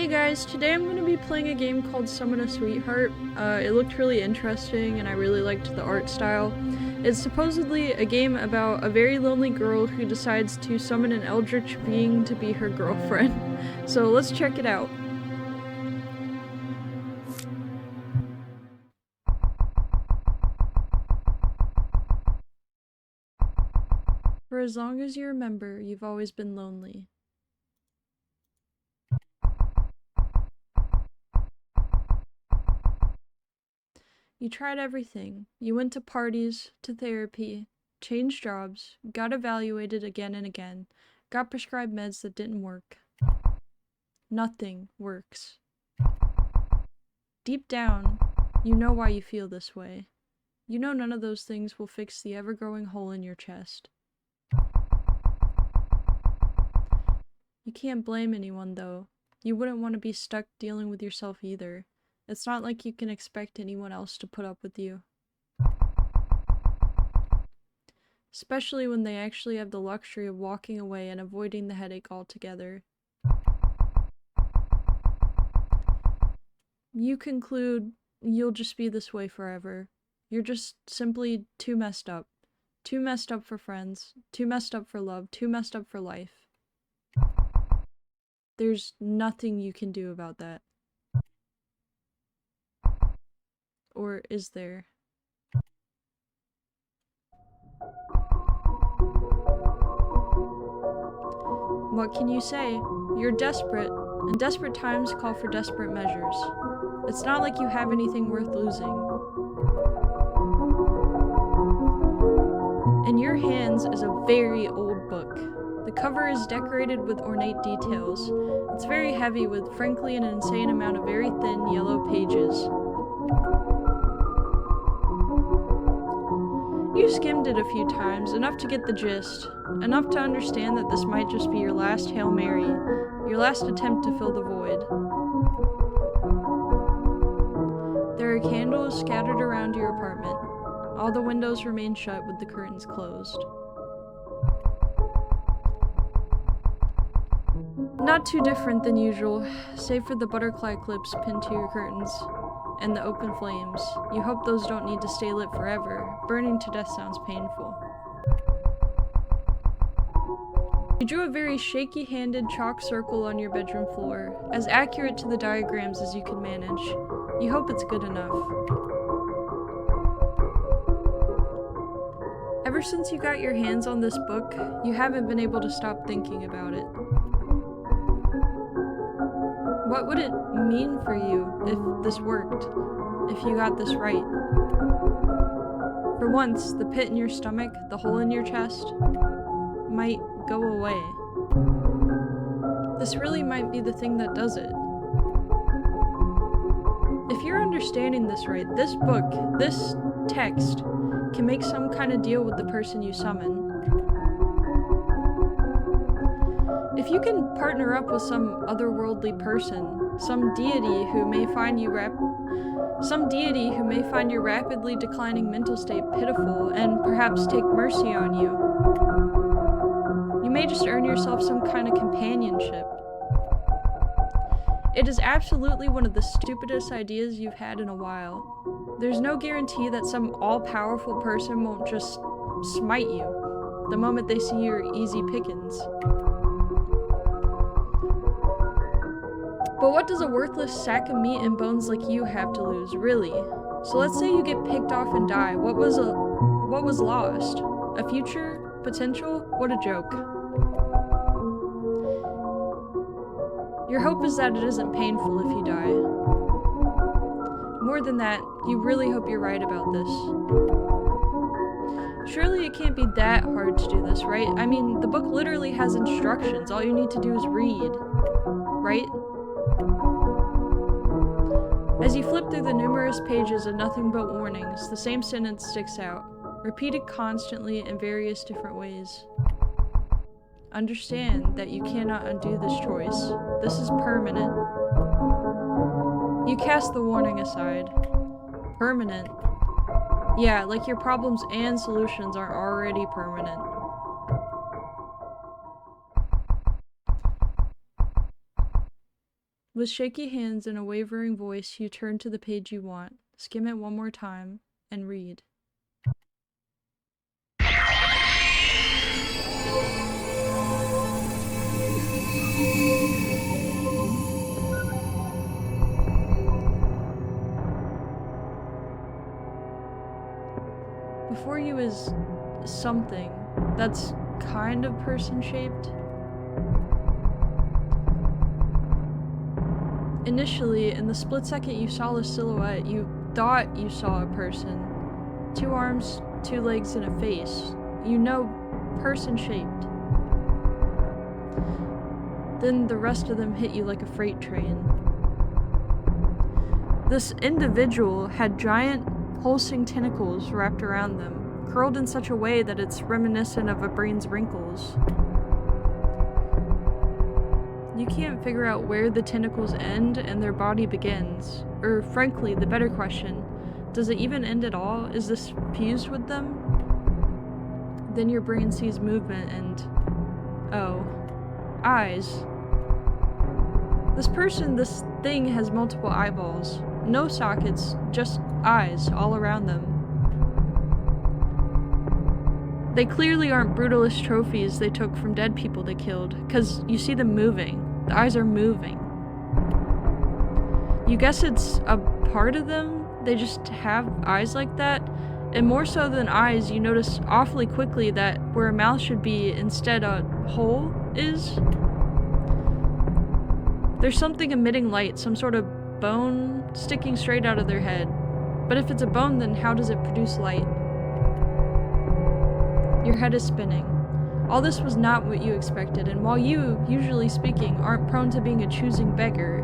Hey guys, today I'm going to be playing a game called Summon a Sweetheart. It looked really interesting and I really liked the art style. It's supposedly a game about a very lonely girl who decides to summon an eldritch being to be her girlfriend. So let's check it out. For as long as you remember, you've always been lonely. You tried everything. You went to parties, to therapy, changed jobs, got evaluated again and again, got prescribed meds that didn't work. Nothing works. Deep down, you know why you feel this way. You know none of those things will fix the ever-growing hole in your chest. You can't blame anyone, though. You wouldn't want to be stuck dealing with yourself either. It's not like you can expect anyone else to put up with you. Especially when they actually have the luxury of walking away and avoiding the headache altogether. You conclude you'll just be this way forever. You're just simply too messed up. Too messed up for friends, too messed up for love, too messed up for life. There's nothing you can do about that. Or is there? What can you say? You're desperate, and desperate times call for desperate measures. It's not like you have anything worth losing. In your hands is a very old book. The cover is decorated with ornate details. It's very heavy with, frankly, an insane amount of very thin yellow pages. You skimmed it a few times, enough to get the gist, enough to understand that this might just be your last Hail Mary, your last attempt to fill the void. There are candles scattered around your apartment. All the windows remain shut with the curtains closed. Not too different than usual, save for the butterfly clips pinned to your curtains. And the open flames. You hope those don't need to stay lit forever. Burning to death sounds painful. You drew a very shaky-handed chalk circle on your bedroom floor, as accurate to the diagrams as you could manage. You hope it's good enough. Ever since you got your hands on this book, you haven't been able to stop thinking about it. What would it mean for you if this worked? If you got this right? For once, the pit in your stomach, the hole in your chest, might go away. This really might be the thing that does it. If you're understanding this right, this book, this text, can make some kind of deal with the person you summon. If you can partner up with some otherworldly person, some deity who may find your rapidly declining mental state pitiful and perhaps take mercy on you, you may just earn yourself some kind of companionship. It is absolutely one of the stupidest ideas you've had in a while. There's no guarantee that some all-powerful person won't just smite you the moment they see your easy pickings. But what does a worthless sack of meat and bones like you have to lose, really? So let's say you get picked off and die. What was lost? A future? Potential? What a joke. Your hope is that it isn't painful if you die. More than that, you really hope you're right about this. Surely it can't be that hard to do this, right? I mean, the book literally has instructions. All you need to do is read, right? As you flip through the numerous pages of nothing but warnings, the same sentence sticks out, repeated constantly in various different ways. Understand that you cannot undo this choice. This is permanent. You cast the warning aside. Permanent. Yeah, like your problems and solutions are already permanent. With shaky hands and a wavering voice, you turn to the page you want, skim it one more time, and read. Before you is something that's kind of person-shaped. Initially, in the split second you saw the silhouette, you thought you saw a person. 2 arms, 2 legs, and a face. You know, person-shaped. Then the rest of them hit you like a freight train. This individual had giant, pulsing tentacles wrapped around them, curled in such a way that it's reminiscent of a brain's wrinkles. You can't figure out where the tentacles end and their body begins. Or, frankly, the better question, does it even end at all? Is this fused with them? Then your brain sees movement and... oh. Eyes. This thing has multiple eyeballs. No sockets, just eyes all around them. They clearly aren't brutalist trophies they took from dead people they killed, because you see them moving. The eyes are moving. You guess it's a part of them? They just have eyes like that? And more so than eyes, you notice awfully quickly that where a mouth should be, instead a hole is. There's something emitting light, some sort of bone sticking straight out of their head. But if it's a bone, then how does it produce light? Your head is spinning. All this was not what you expected, and while you, usually speaking, aren't prone to being a choosing beggar,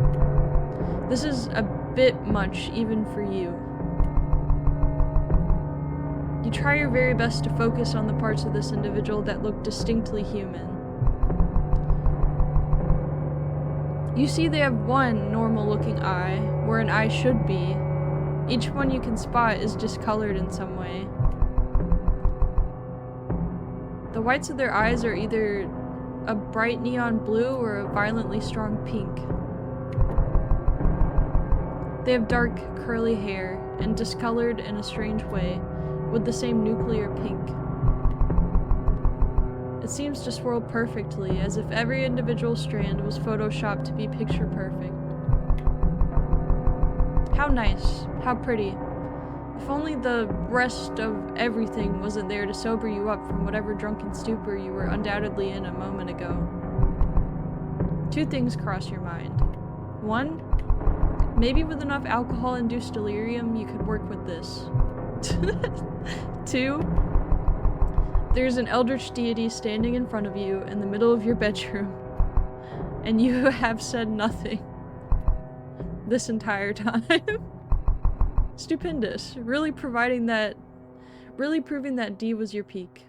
this is a bit much even for you. You try your very best to focus on the parts of this individual that look distinctly human. You see they have one normal-looking eye, where an eye should be. Each one you can spot is discolored in some way. The whites of their eyes are either a bright neon blue or a violently strong pink. They have dark, curly hair, and discolored in a strange way, with the same nuclear pink. It seems to swirl perfectly, as if every individual strand was photoshopped to be picture perfect. How nice, how pretty. If only the rest of everything wasn't there to sober you up from whatever drunken stupor you were undoubtedly in a moment ago. 2 things cross your mind. 1, maybe with enough alcohol-induced delirium you could work with this. 2, there's an eldritch deity standing in front of you in the middle of your bedroom, and you have said nothing this entire time. Stupendous. Really proving that D was your peak.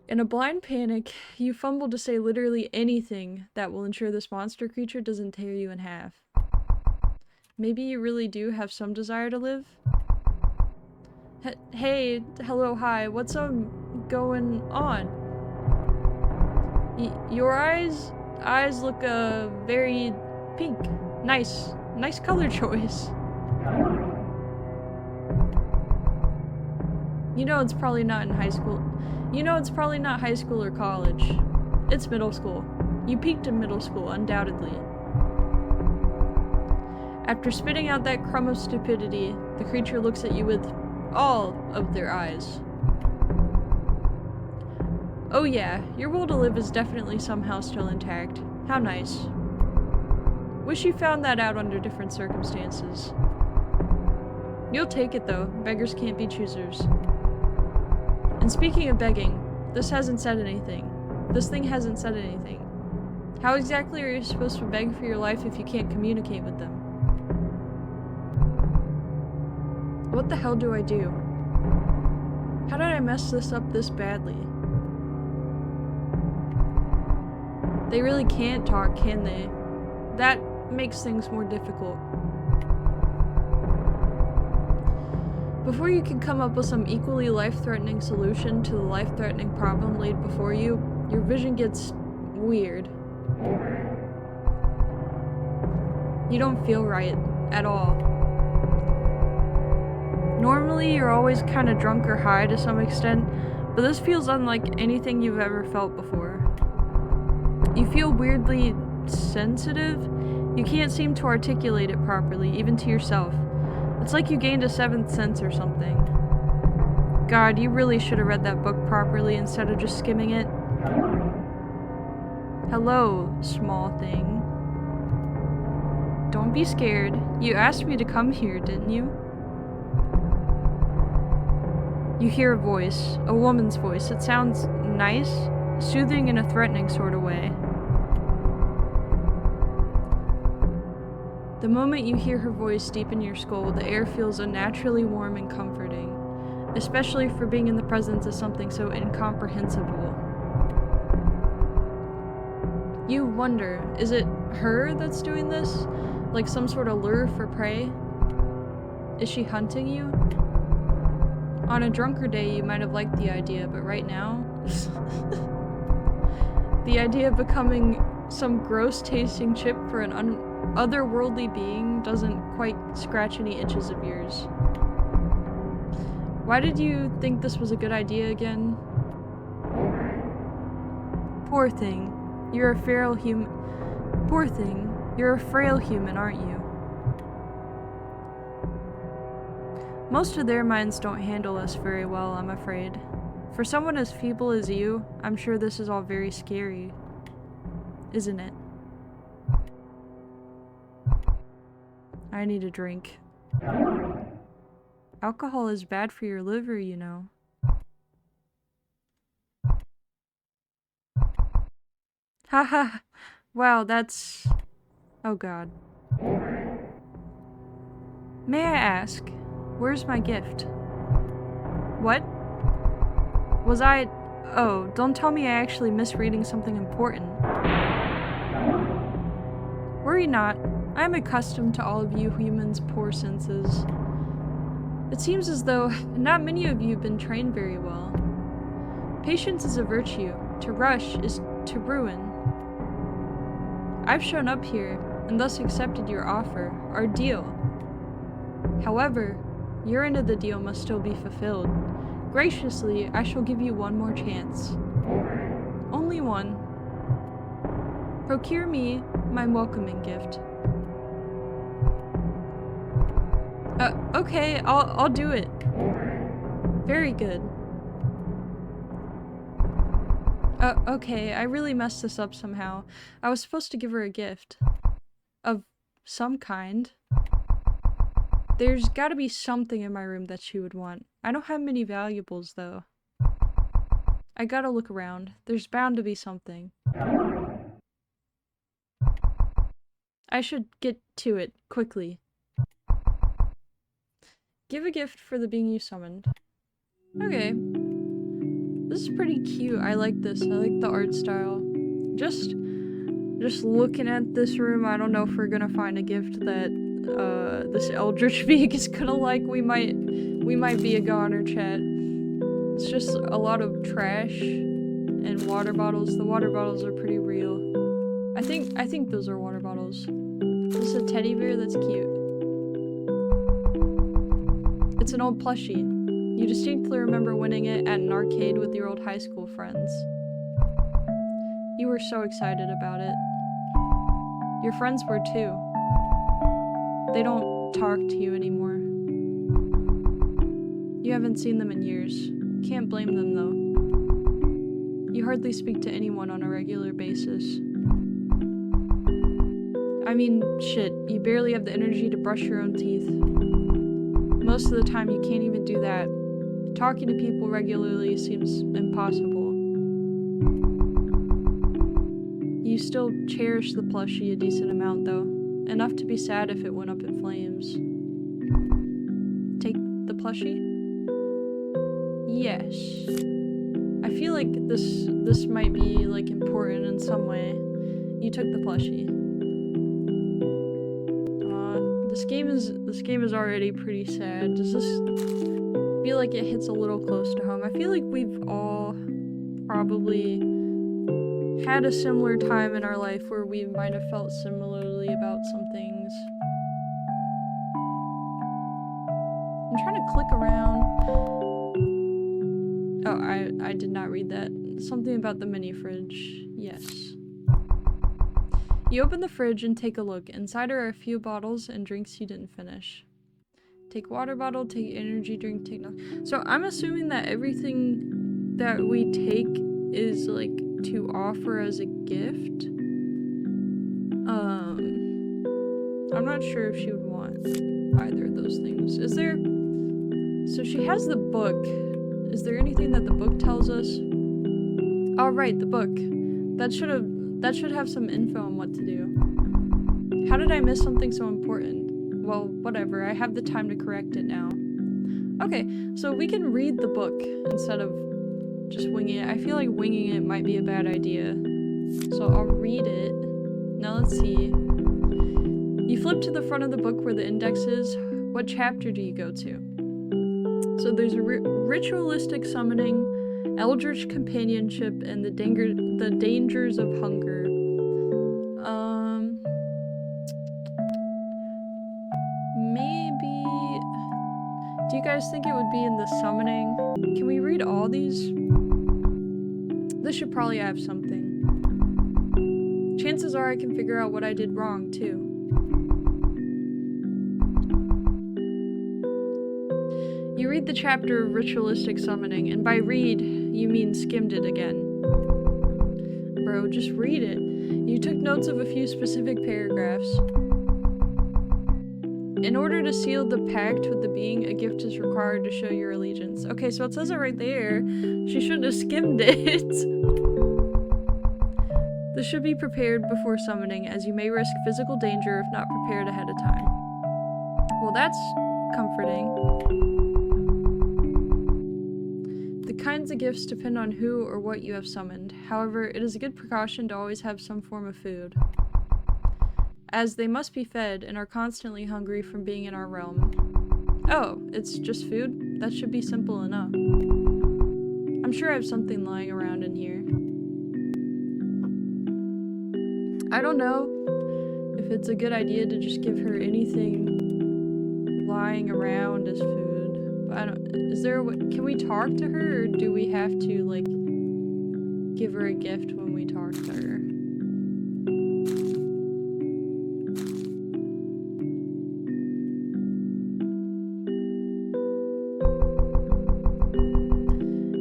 In a blind panic, you fumble to say literally anything that will ensure this monster creature doesn't tear you in half. Maybe you really do have some desire to live? Hey, hello, hi, what's going on? Your eyes look very pink. Nice color choice. You know it's probably not in high school. You know it's probably not high school or college. It's middle school. You peaked in middle school, undoubtedly. After spitting out that crumb of stupidity, the creature looks at you with all of their eyes. Oh yeah, your will to live is definitely somehow still intact. How nice. Wish you found that out under different circumstances. You'll take it though, beggars can't be choosers. And speaking of begging, this hasn't said anything. This thing hasn't said anything. How exactly are you supposed to beg for your life if you can't communicate with them? What the hell do I do? How did I mess this up this badly? They really can't talk, can they? That makes things more difficult. Before you can come up with some equally life-threatening solution to the life-threatening problem laid before you, your vision gets weird. You don't feel right at all. Normally, you're always kind of drunk or high to some extent, but this feels unlike anything you've ever felt before. You feel weirdly sensitive. You can't seem to articulate it properly, even to yourself. It's like you gained a seventh sense or something. God, you really should have read that book properly instead of just skimming it. Hello, small thing. Don't be scared. You asked me to come here, didn't you? You hear a voice, a woman's voice. It sounds nice, soothing in a threatening sort of way. The moment you hear her voice deep in your skull, the air feels unnaturally warm and comforting, especially for being in the presence of something so incomprehensible. You wonder, is it her that's doing this? Like some sort of lure for prey? Is she hunting you? On a drunker day, you might have liked the idea, but right now, the idea of becoming some gross-tasting chip for an otherworldly being doesn't quite scratch any itches of yours. Why did you think this was a good idea again? Poor thing. You're a frail human. Poor thing. You're a frail human, aren't you? Most of their minds don't handle us very well, I'm afraid. For someone as feeble as you, I'm sure this is all very scary. Isn't it? I need a drink. Alcohol is bad for your liver, you know. Haha. Wow, that's... Oh god. May I ask, where's my gift? What? Was I... Oh, don't tell me I actually misreading something important. Worry not. I am accustomed to all of you humans' poor senses. It seems as though not many of you have been trained very well. Patience is a virtue. To rush is to ruin. I've shown up here, and thus accepted your offer, our deal. However, your end of the deal must still be fulfilled. Graciously, I shall give you one more chance. Only one. Procure me my welcoming gift. Okay, I'll do it. Very good. Okay, I really messed this up somehow. I was supposed to give her a gift. Of some kind. There's gotta be something in my room that she would want. I don't have many valuables, though. I gotta look around. There's bound to be something. I should get to it, quickly. Give a gift for the being you summoned. Okay. This is pretty cute. I like this. I like the art style. Just looking at this room, I don't know if we're gonna find a gift that this eldritch being is gonna like. We might be a goner, chat. It's just a lot of trash and water bottles. The water bottles are pretty real. I think those are water bottles. This is a teddy bear. That's cute. It's an old plushie. You distinctly remember winning it at an arcade with your old high school friends. You were so excited about it. Your friends were too. They don't talk to you anymore. You haven't seen them in years. Can't blame them though. You hardly speak to anyone on a regular basis. I mean, shit, you barely have the energy to brush your own teeth. Most of the time you can't even do that. Talking to people regularly seems impossible. You still cherish the plushie a decent amount though. Enough to be sad if it went up in flames. Take the plushie? Yes. I feel like this might be like important in some way. You took the plushie. This game is already pretty sad. Does this feel like it hits a little close to home? I feel like we've all probably had a similar time in our life where we might have felt similarly about some things. I'm trying to click around. Oh, I did not read that. Something about the mini fridge. Yes. You open the fridge and take a look. Inside are a few bottles and drinks you didn't finish. Take water bottle, take energy drink, take no. So I'm assuming that everything that we take is like to offer as a gift. I'm not sure if she would want either of those things. Is there? So she has the book. Is there anything that the book tells us? Oh, right, the book. That should have some info on what to do. How did I miss something so important? Well, whatever. I have the time to correct it now. Okay, so we can read the book instead of just winging it. I feel like winging it might be a bad idea. So I'll read it. Now let's see. You flip to the front of the book where the index is. What chapter do you go to? So there's a ritualistic summoning, eldritch companionship, and the dangers of hunger. Maybe... Do you guys think it would be in the summoning? Can we read all these? This should probably have something. Chances are I can figure out what I did wrong, too. You read the chapter of ritualistic summoning, and by read, you mean skimmed it again. Bro, just read it. You took notes of a few specific paragraphs. In order to seal the pact with the being, a gift is required to show your allegiance. Okay, so it says it right there. She shouldn't have skimmed it. This should be prepared before summoning, as you may risk physical danger if not prepared ahead of time. Well, that's comforting. The kinds of gifts depend on who or what you have summoned. However, it is a good precaution to always have some form of food, as they must be fed and are constantly hungry from being in our realm. Oh, it's just food? That should be simple enough. I'm sure I have something lying around in here. I don't know if it's a good idea to just give her anything lying around as food. But I don't... Is there a way... Can we talk to her, or do we have to, like, give her a gift when we talk to her?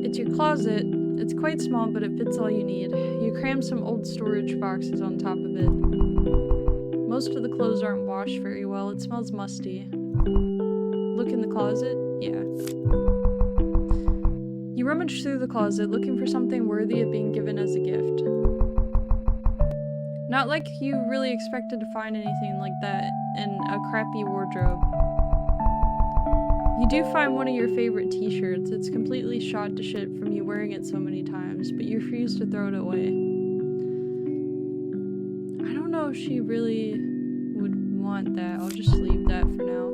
It's your closet. It's quite small, but it fits all you need. You cram some old storage boxes on top of it. Most of the clothes aren't washed very well. It smells musty. Look in the closet? Yeah. You rummage through the closet, looking for something worthy of being given as a gift. Not like you really expected to find anything like that in a crappy wardrobe. You do find one of your favorite t-shirts. It's completely shot to shit from you wearing it so many times, but you refuse to throw it away. I don't know if she really would want that. I'll just leave that for now.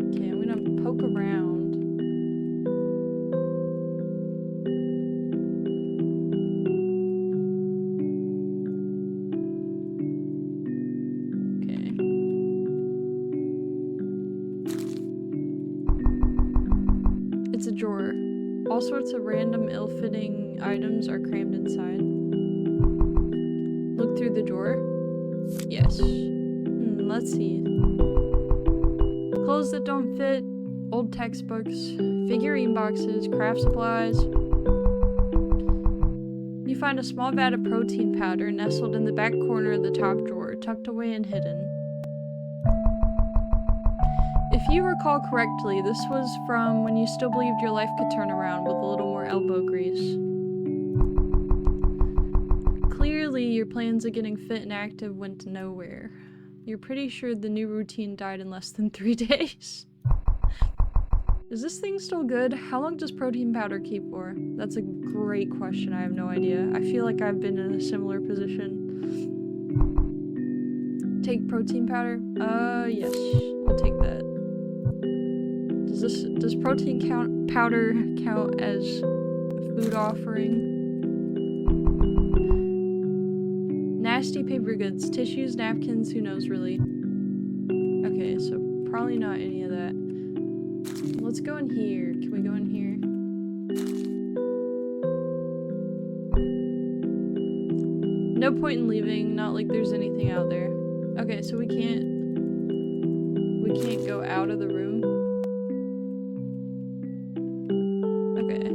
Okay, I'm gonna poke around. It's a drawer. All sorts of random, ill-fitting items are crammed inside. Look through the drawer. Yes. Let's see. Clothes that don't fit, old textbooks, figurine boxes, craft supplies. You find a small vat of protein powder nestled in the back corner of the top drawer, tucked away and hidden. If you recall correctly, this was from when you still believed your life could turn around with a little more elbow grease. Clearly, your plans of getting fit and active went nowhere. You're pretty sure the new routine died in less than 3 days. Is this thing still good? How long does protein powder keep for? That's a great question. I have no idea. I feel like I've been in a similar position. Take protein powder? Yes. We'll take that. Does protein powder count as a food offering? Nasty paper goods, tissues, napkins, who knows really. Okay, so probably not any of that. Let's go in here. Can we go in here? No point in leaving, not like there's anything out there. Okay, so we can't go out of the room. Okay.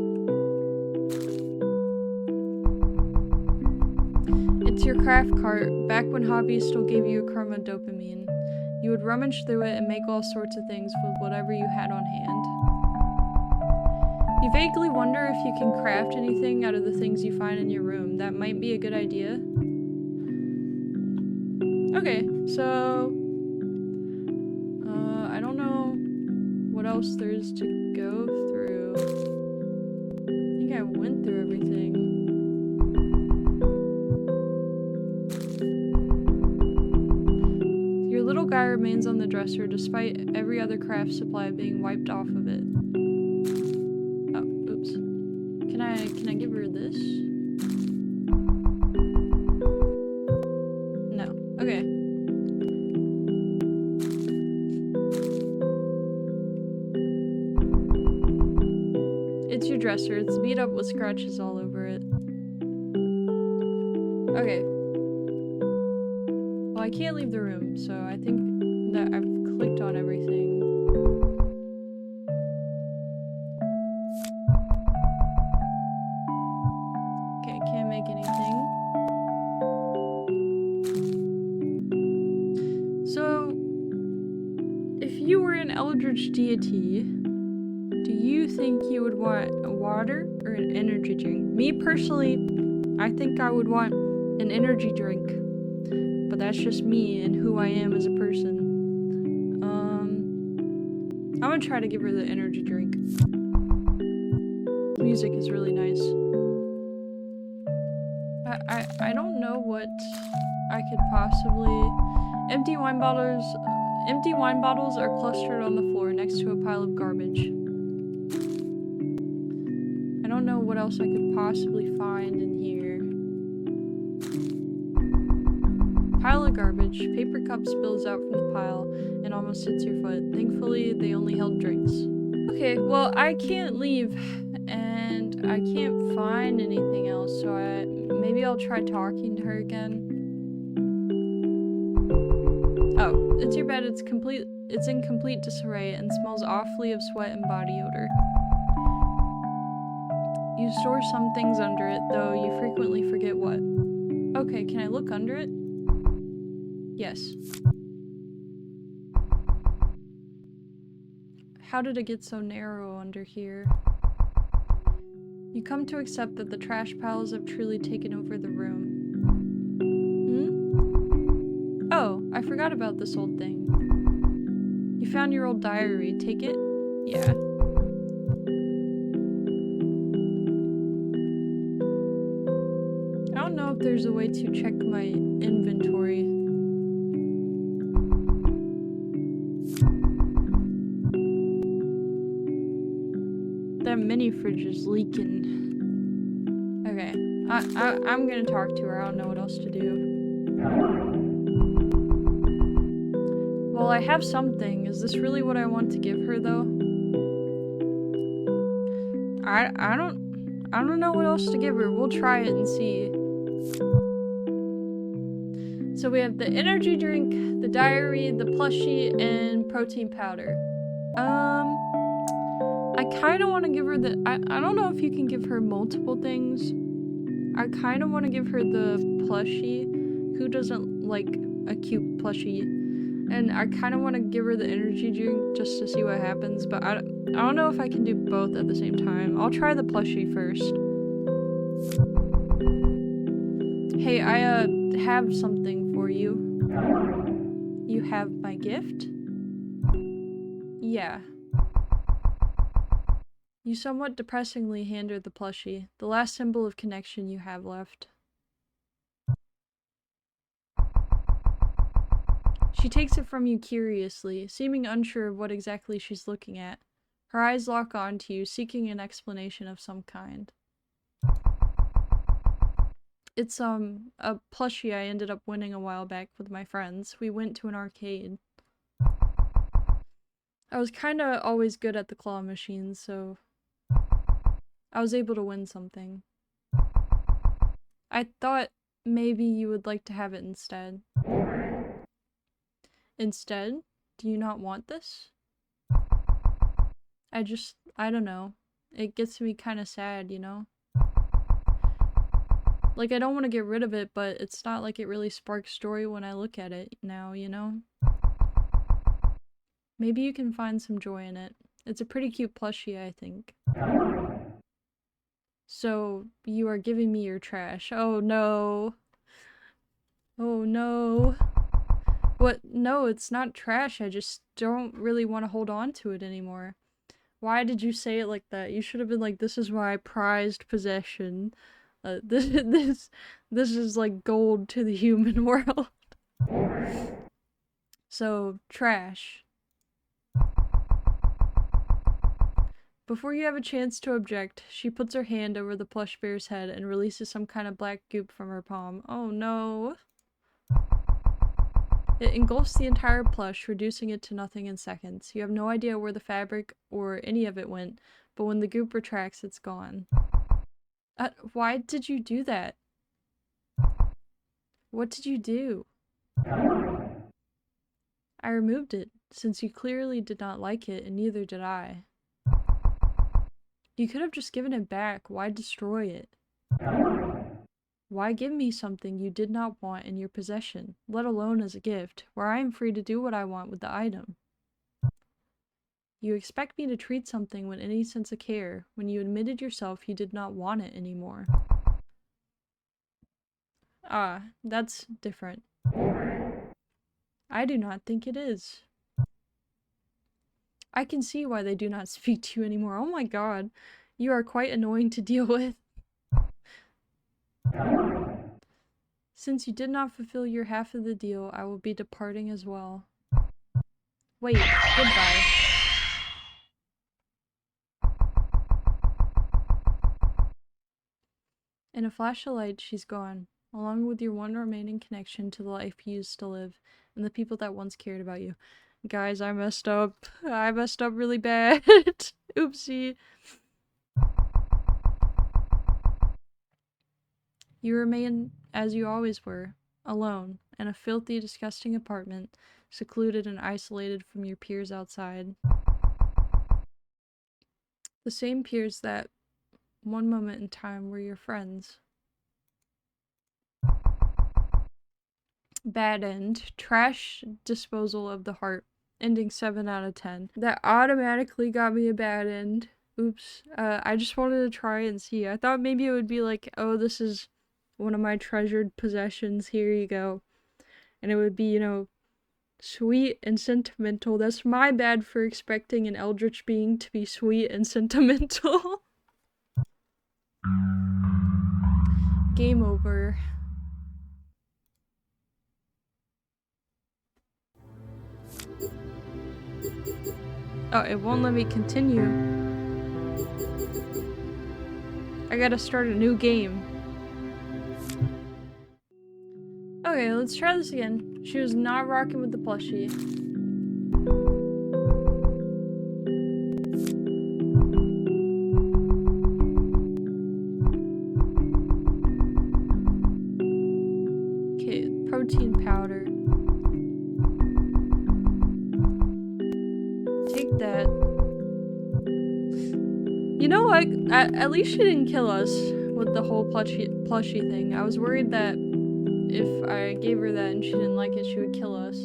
It's your craft cart, back when hobbies still gave you a crumb of dopamine. You would rummage through it and make all sorts of things with whatever you had on hand. You vaguely wonder if you can craft anything out of the things you find in your room. That might be a good idea. Okay, so I don't know what else there is to go through. I think I went through everything. Your little guy remains on the dresser despite every other craft supply being wiped off of it. Oh, oops. Can I give her this? No. Okay. It's your dresser. It's beat up with scratches all over it. Okay. Well, I can't leave the room, so I think that I've clicked on everything. Okay, can't make anything. So, if you were an eldritch deity, do you think you would want a water or an energy drink? Me personally, I think I would want an energy drink. But that's just me and who I am as a person. I'm gonna try to give her the energy drink. Music is really nice. I don't know what I could possibly... Empty wine bottles are clustered on the floor next to a pile of garbage. I don't know what else I could possibly find in here. Pile of garbage. Paper cup spills out from the pile and almost hits your foot. Thankfully, they only held drinks. Okay, well, I can't leave and I can't find anything else, so maybe I'll try talking to her again. Oh, it's your bed. It's in complete disarray and smells awfully of sweat and body odor. You store some things under it, though you frequently forget what. Okay, can I look under it? Yes. How did it get so narrow under here? You come to accept that the trash piles have truly taken over the room. Oh, I forgot about this old thing. You found your old diary. Take it? Yeah. I don't know if there's a way to check my inventory. That mini fridge is leaking. Okay, I'm gonna talk to her. I don't know what else to do. Well, I have something. Is this really what I want to give her, though? I don't know what else to give her. We'll try it and see. So we have the energy drink, the diary, the plushie, and protein powder. I kind of want to give her the... I don't know if you can give her multiple things. I kind of want to give her the plushie. Who doesn't like a cute plushie? And I kind of want to give her the energy drink just to see what happens. But I don't know if I can do both at the same time. I'll try the plushie first. Hey, I have something for you. You have my gift? Yeah. You somewhat depressingly hand her the plushie, the last symbol of connection you have left. She takes it from you curiously, seeming unsure of what exactly she's looking at. Her eyes lock onto you, seeking an explanation of some kind. It's a plushie I ended up winning a while back with my friends. We went to an arcade. I was kinda always good at the claw machines, so I was able to win something. I thought maybe you would like to have it instead. Instead? Do you not want this? I don't know. It gets me kinda sad, you know? Like, I don't want to get rid of it, but it's not like it really sparks joy when I look at it now, you know? Maybe you can find some joy in it. It's a pretty cute plushie, I think. So, you are giving me your trash. Oh no. Oh no. What? No, it's not trash. I just don't really want to hold on to it anymore. Why did you say it like that? You should have been like, this is my prized possession. This is like gold to the human world. So, trash. Before you have a chance to object, she puts her hand over the plush bear's head and releases some kind of black goop from her palm. Oh no. It engulfs the entire plush, reducing it to nothing in seconds. You have no idea where the fabric or any of it went, but when the goop retracts, it's gone. Why did you do that? What did you do? I removed it, since you clearly did not like it, and neither did I. You could have just given it back. Why destroy it? Why give me something you did not want in your possession, let alone as a gift, where I am free to do what I want with the item? You expect me to treat something with any sense of care, when you admitted yourself you did not want it anymore. Ah, that's different. I do not think it is. I can see why they do not speak to you anymore. Oh my god, you are quite annoying to deal with. Since you did not fulfill your half of the deal, I will be departing as well. Wait, goodbye. In a flash of light, she's gone, along with your one remaining connection to the life you used to live, and the people that once cared about you. Guys, I messed up. I messed up really bad. Oopsie. You remain as you always were, alone, in a filthy, disgusting apartment, secluded and isolated from your peers outside. The same peers that, one moment in time, were your friends. Bad end. Trash disposal of the heart. Ending 7 out of 10. That automatically got me a bad end. Oops. I just wanted to try and see. I thought maybe it would be like, oh, this is one of my treasured possessions. Here you go. And it would be, you know, sweet and sentimental. That's my bad for expecting an eldritch being to be sweet and sentimental. Game over. Oh, it won't let me continue. I gotta start a new game. Okay, let's try this again. She was not rocking with the plushie. Okay, protein powder. Take that. You know what? At least she didn't kill us with the whole plushie thing. I was worried that if I gave her that and she didn't like it, she would kill us.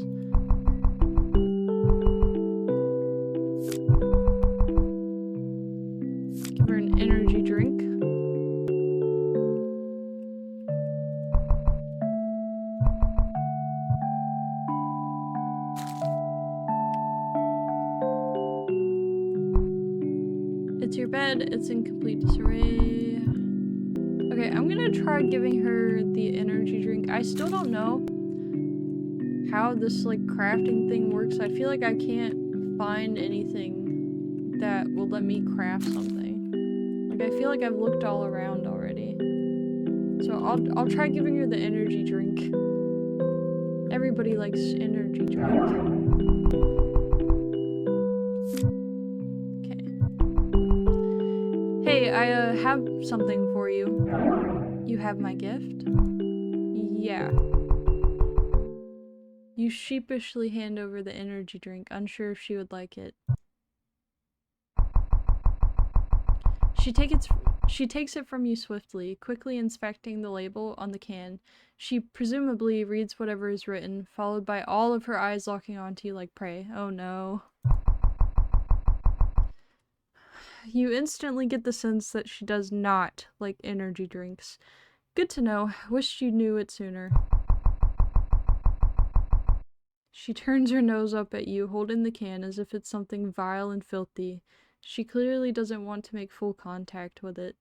Give her an energy drink. It's your bed. It's in complete disarray. Okay, I'm gonna try giving her the energy drink. I still don't know how this like crafting thing works. I feel like I can't find anything that will let me craft something. Like I feel like I've looked all around already. So I'll try giving her the energy drink. Everybody likes energy drink. Okay. Hey, I have something for you. You have my gift? Yeah. You sheepishly hand over the energy drink, unsure if she would like it. She takes it from you swiftly, quickly inspecting the label on the can. She presumably reads whatever is written, followed by all of her eyes locking onto you like prey. Oh no. You instantly get the sense that she does not like energy drinks. Good to know. Wished you knew it sooner. She turns her nose up at you, holding the can as if it's something vile and filthy. She clearly doesn't want to make full contact with it.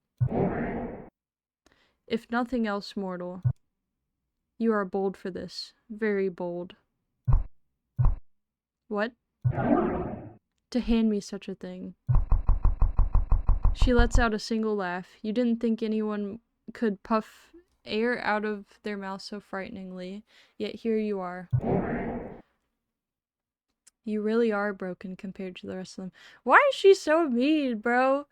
If nothing else, mortal, you are bold for this. Very bold. What? To hand me such a thing. She lets out a single laugh. You didn't think anyone could puff air out of their mouth so frighteningly, yet here you are. You really are broken compared to the rest of them. Why is she so mean, bro?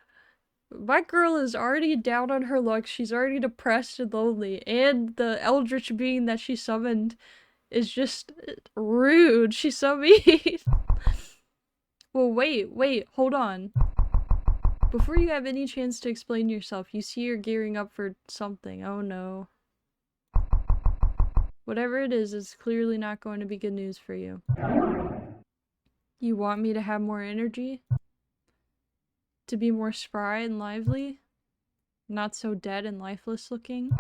My girl is already down on her luck. She's already depressed and lonely. And the eldritch being that she summoned is just rude. She's so mean. Well, wait, hold on. Before you have any chance to explain yourself, you see her gearing up for something. Oh no. Whatever it is clearly not going to be good news for you. You want me to have more energy? To be more spry and lively? Not so dead and lifeless looking?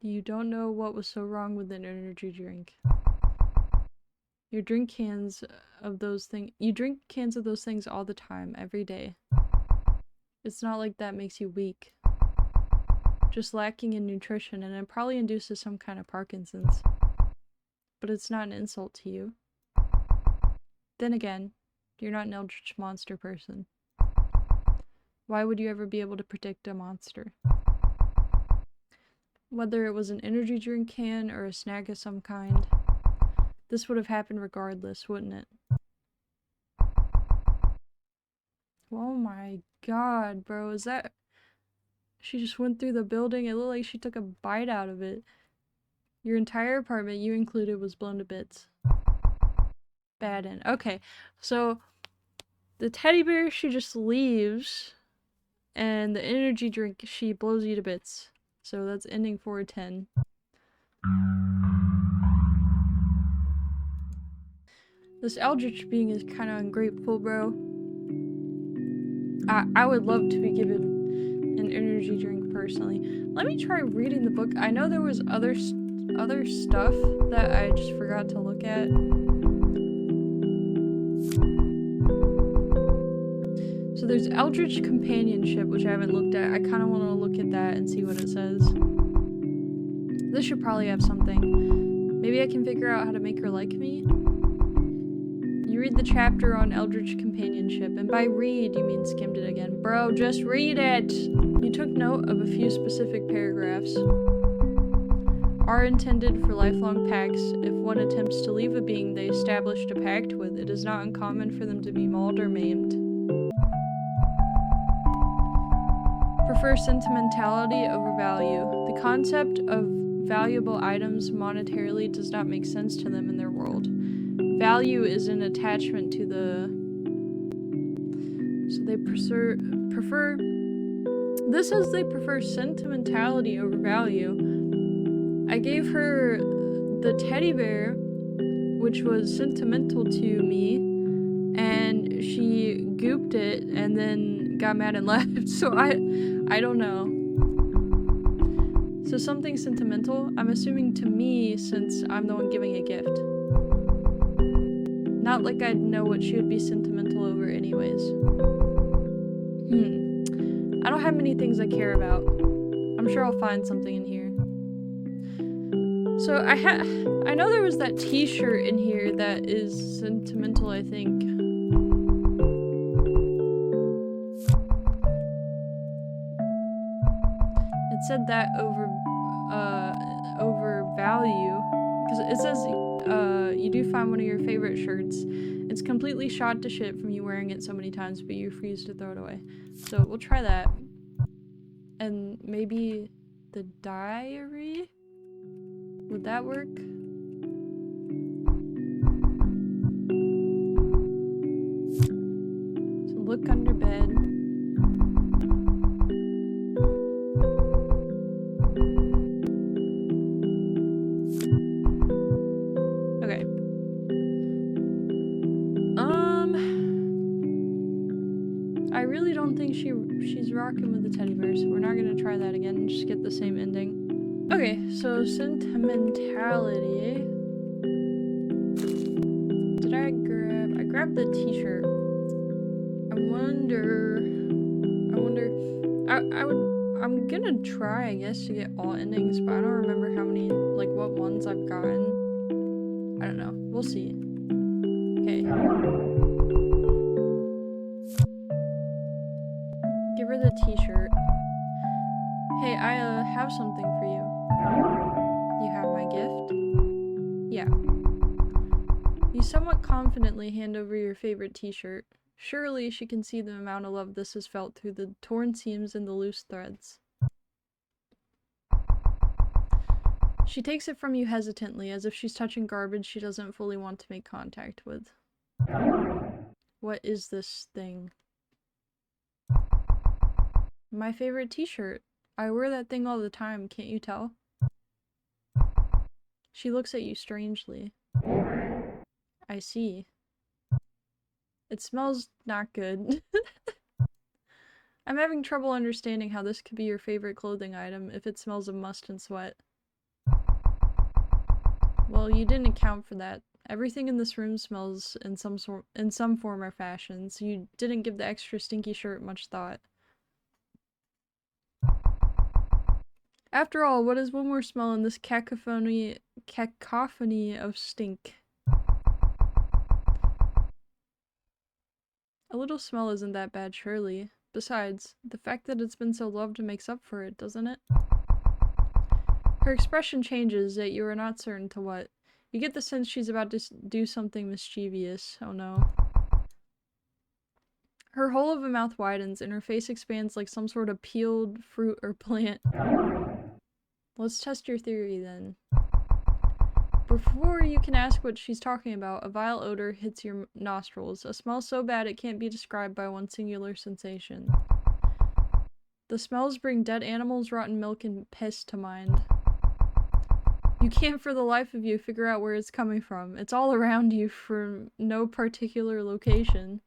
You don't know what was so wrong with an energy drink. You drink cans of those things all the time, every day. It's not like that makes you weak. Just lacking in nutrition, and it probably induces some kind of Parkinson's. But it's not an insult to you. Then again, you're not an eldritch monster person. Why would you ever be able to predict a monster? Whether it was an energy drink can or a snack of some kind, this would have happened regardless, wouldn't it? Oh my god, bro, is that... She just went through the building. It looked like she took a bite out of it. Your entire apartment, you included, was blown to bits. Bad end. Okay, so the teddy bear, she just leaves, and the energy drink, she blows you to bits. So that's ending 410. This eldritch being is kind of ungrateful, bro. I would love to be given an energy drink personally. Let me try reading the book. I know there was other stuff that I just forgot to look at. So there's Eldritch Companionship, which I haven't looked at. I kind of want to look at that and see what it says. This should probably have something. Maybe I can figure out how to make her like me? You read the chapter on Eldritch Companionship, and by read, you mean skimmed it again. Bro, just read it! You took note of a few specific paragraphs. Are intended for lifelong pacts. If one attempts to leave a being they established a pact with, it is not uncommon for them to be mauled or maimed. Prefer sentimentality over value. The concept of valuable items monetarily does not make sense to them in their world. Value is an attachment to the... So they prefer... This says they prefer sentimentality over value. I gave her the teddy bear, which was sentimental to me, and she gooped it and then got mad and left, so I don't know. So something sentimental, I'm assuming to me since I'm the one giving a gift. Not like I'd know what she would be sentimental over anyways. I don't have many things I care about. I'm sure I'll find something in here. So I know there was that t-shirt in here that is sentimental, I think. said that over value, because it says you do find one of your favorite shirts. It's completely shot to shit from you wearing it so many times, but you refuse to throw it away. So we'll try that. And maybe the diary? Would that work? So look under bed. Okay. I really don't think she's rocking with the teddy bear, so we're not gonna try that again and just get the same ending. Okay, so sentimentality. Did I grabbed the t-shirt. I'm gonna try, I guess, to get all endings, but I don't remember how many, like, what ones I've gotten. I don't know. We'll see. Okay. Give her the t-shirt. Hey, I have something for you. You have my gift? Yeah. You somewhat confidently hand over your favorite t-shirt. Surely she can see the amount of love this has felt through the torn seams and the loose threads. She takes it from you hesitantly, as if she's touching garbage she doesn't fully want to make contact with. What is this thing? My favorite t-shirt. I wear that thing all the time, can't you tell? She looks at you strangely. I see. It smells not good. I'm having trouble understanding how this could be your favorite clothing item if it smells of must and sweat. Well, you didn't account for that. Everything in this room smells in some form or fashion, so you didn't give the extra stinky shirt much thought. After all, what is one more smell in this cacophony of stink? A little smell isn't that bad, surely. Besides, the fact that it's been so loved makes up for it, doesn't it? Her expression changes, yet you are not certain to what. You get the sense she's about to do something mischievous. Oh no. Her hole of a mouth widens, and her face expands like some sort of peeled fruit or plant. Let's test your theory, then. Before you can ask what she's talking about, a vile odor hits your nostrils, a smell so bad it can't be described by one singular sensation. The smells bring dead animals, rotten milk, and piss to mind. You can't for the life of you figure out where it's coming from. It's all around you from no particular location.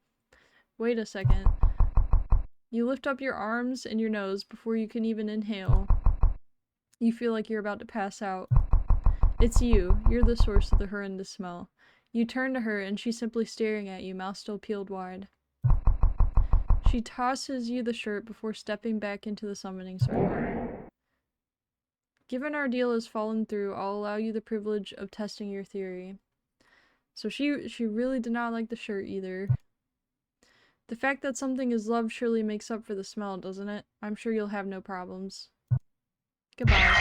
Wait a second. You lift up your arms and your nose before you can even inhale. You feel like you're about to pass out. It's you. You're the source of the horrendous smell. You turn to her and she's simply staring at you, mouth still peeled wide. She tosses you the shirt before stepping back into the summoning circle. Given our deal has fallen through, I'll allow you the privilege of testing your theory. So she really did not like the shirt either. The fact that something is loved surely makes up for the smell, doesn't it? I'm sure you'll have no problems. Goodbye.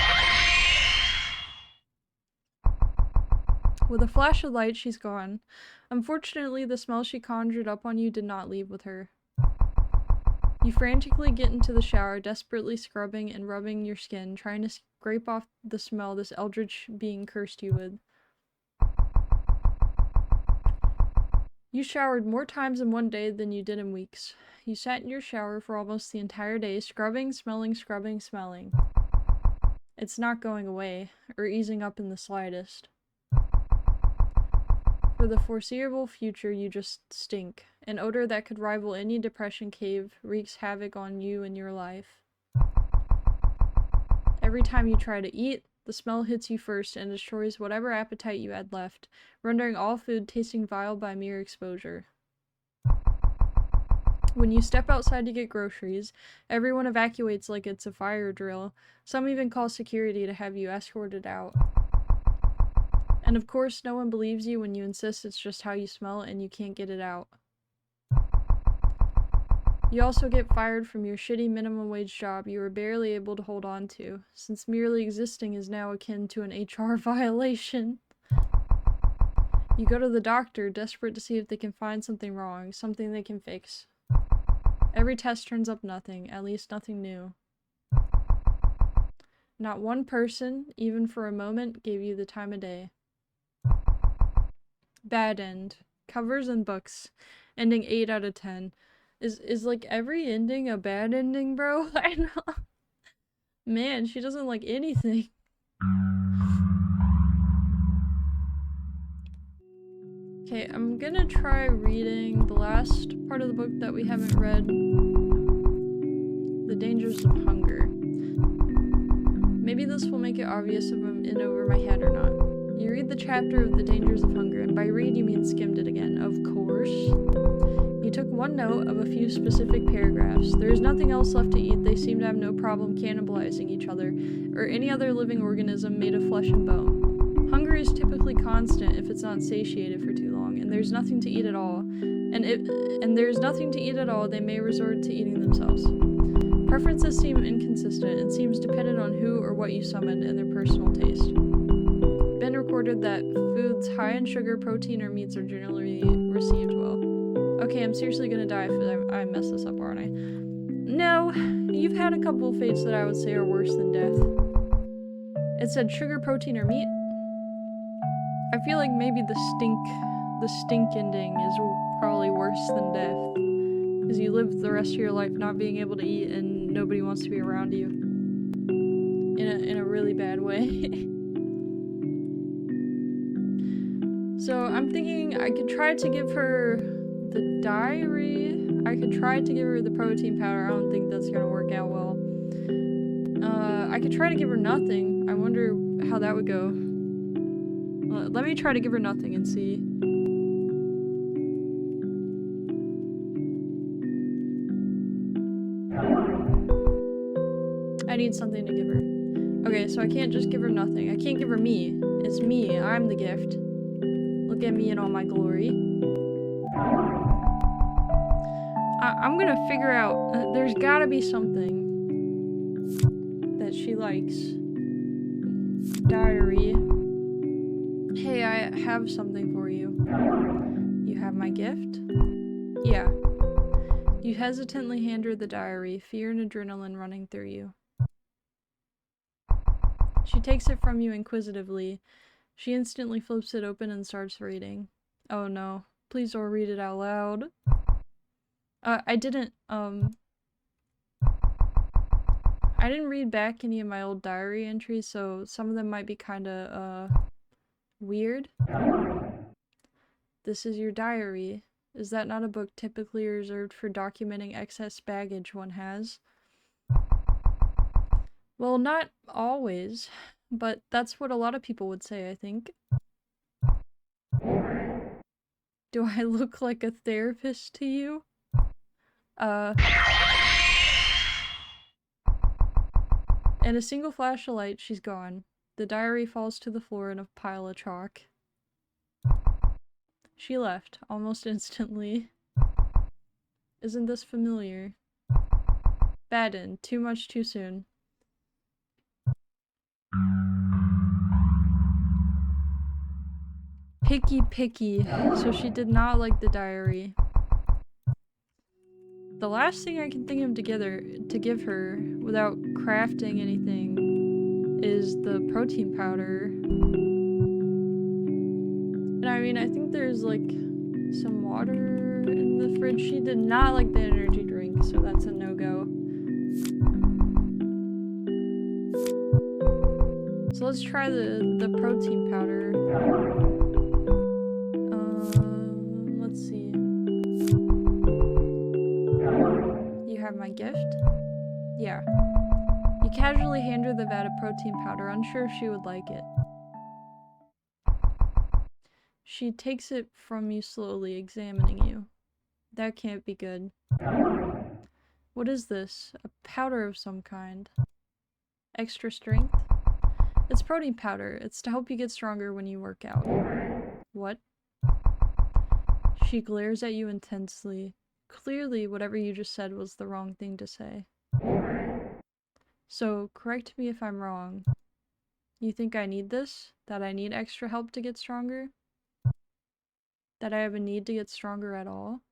With a flash of light, she's gone. Unfortunately, the smell she conjured up on you did not leave with her. You frantically get into the shower, desperately scrubbing and rubbing your skin, trying to scrape off the smell this eldritch being cursed you with. You showered more times in one day than you did in weeks. You sat in your shower for almost the entire day, scrubbing, smelling, scrubbing, smelling. It's not going away, or easing up in the slightest. For the foreseeable future, you just stink. An odor that could rival any depression cave wreaks havoc on you and your life. Every time you try to eat, the smell hits you first and destroys whatever appetite you had left, rendering all food tasting vile by mere exposure. When you step outside to get groceries, everyone evacuates like it's a fire drill. Some even call security to have you escorted out. And of course, no one believes you when you insist it's just how you smell and you can't get it out. You also get fired from your shitty minimum wage job you were barely able to hold on to, since merely existing is now akin to an HR violation. You go to the doctor, desperate to see if they can find something wrong, something they can fix. Every test turns up nothing, at least nothing new. Not one person, even for a moment, gave you the time of day. Bad end. Covers and books. Ending 8 out of 10. Is like every ending a bad ending, bro? I know. Man, she doesn't like anything. Okay, I'm gonna try reading the last part of the book that we haven't read. The Dangers of Hunger. Maybe this will make it obvious if I'm in over my head or not. You read the chapter of The Dangers of Hunger, and by read you mean skimmed it again, of course. You took one note of a few specific paragraphs. There is nothing else left to eat. They seem to have no problem cannibalizing each other, or any other living organism made of flesh and bone. Hunger is typically constant if it's not satiated for too long, and there's nothing to eat at all. And there's nothing to eat at all, they may resort to eating themselves. Preferences seem inconsistent and seems dependent on who or what you summoned and their personal taste. Ben recorded that foods high in sugar, protein, or meats are generally received well. Okay, I'm seriously gonna die if I mess this up, aren't I? No, you've had a couple of fates that I would say are worse than death. It said sugar, protein, or meat. I feel like maybe the stink ending is probably worse than death. Because you live the rest of your life not being able to eat and nobody wants to be around you. In a really bad way. So I'm thinking I could try to give her the diary. I could try to give her the protein powder. I don't think that's gonna work out well. I could try to give her nothing. I wonder how that would go. Let me try to give her nothing and see. I need something to give her. Okay, so I can't just give her nothing. I can't give her me. It's me. I'm the gift. Look at me in all my glory. I'm gonna figure out. There's gotta be something that she likes. Diary. Hey, I have something for you. You have my gift? Yeah. You hesitantly hand her the diary, fear and adrenaline running through you. She takes it from you inquisitively. She instantly flips it open and starts reading. Oh no. Please don't read it out loud. I didn't read back any of my old diary entries, so some of them might be kinda, weird. This is your diary. Is that not a book typically reserved for documenting excess baggage one has? Well, not always, but that's what a lot of people would say, I think. Do I look like a therapist to you? In a single flash of light, she's gone. The diary falls to the floor in a pile of chalk. She left, almost instantly. Isn't this familiar? Bad end. Too much too soon. Picky. So she did not like the diary. The last thing I can think of to give her, without crafting anything, is the protein powder. And I mean, I think there's like some water in the fridge. She did not like the energy drink, so that's a no-go. So let's try the protein powder. Let's see. You have my gift? Yeah. You casually hand her the vat of protein powder, unsure if she would like it. She takes it from you slowly, examining you. That can't be good. What is this? A powder of some kind. Extra strength? It's protein powder. It's to help you get stronger when you work out. What? She glares at you intensely. Clearly, whatever you just said was the wrong thing to say. So, correct me if I'm wrong. You think I need this? That I need extra help to get stronger? That I have a need to get stronger at all?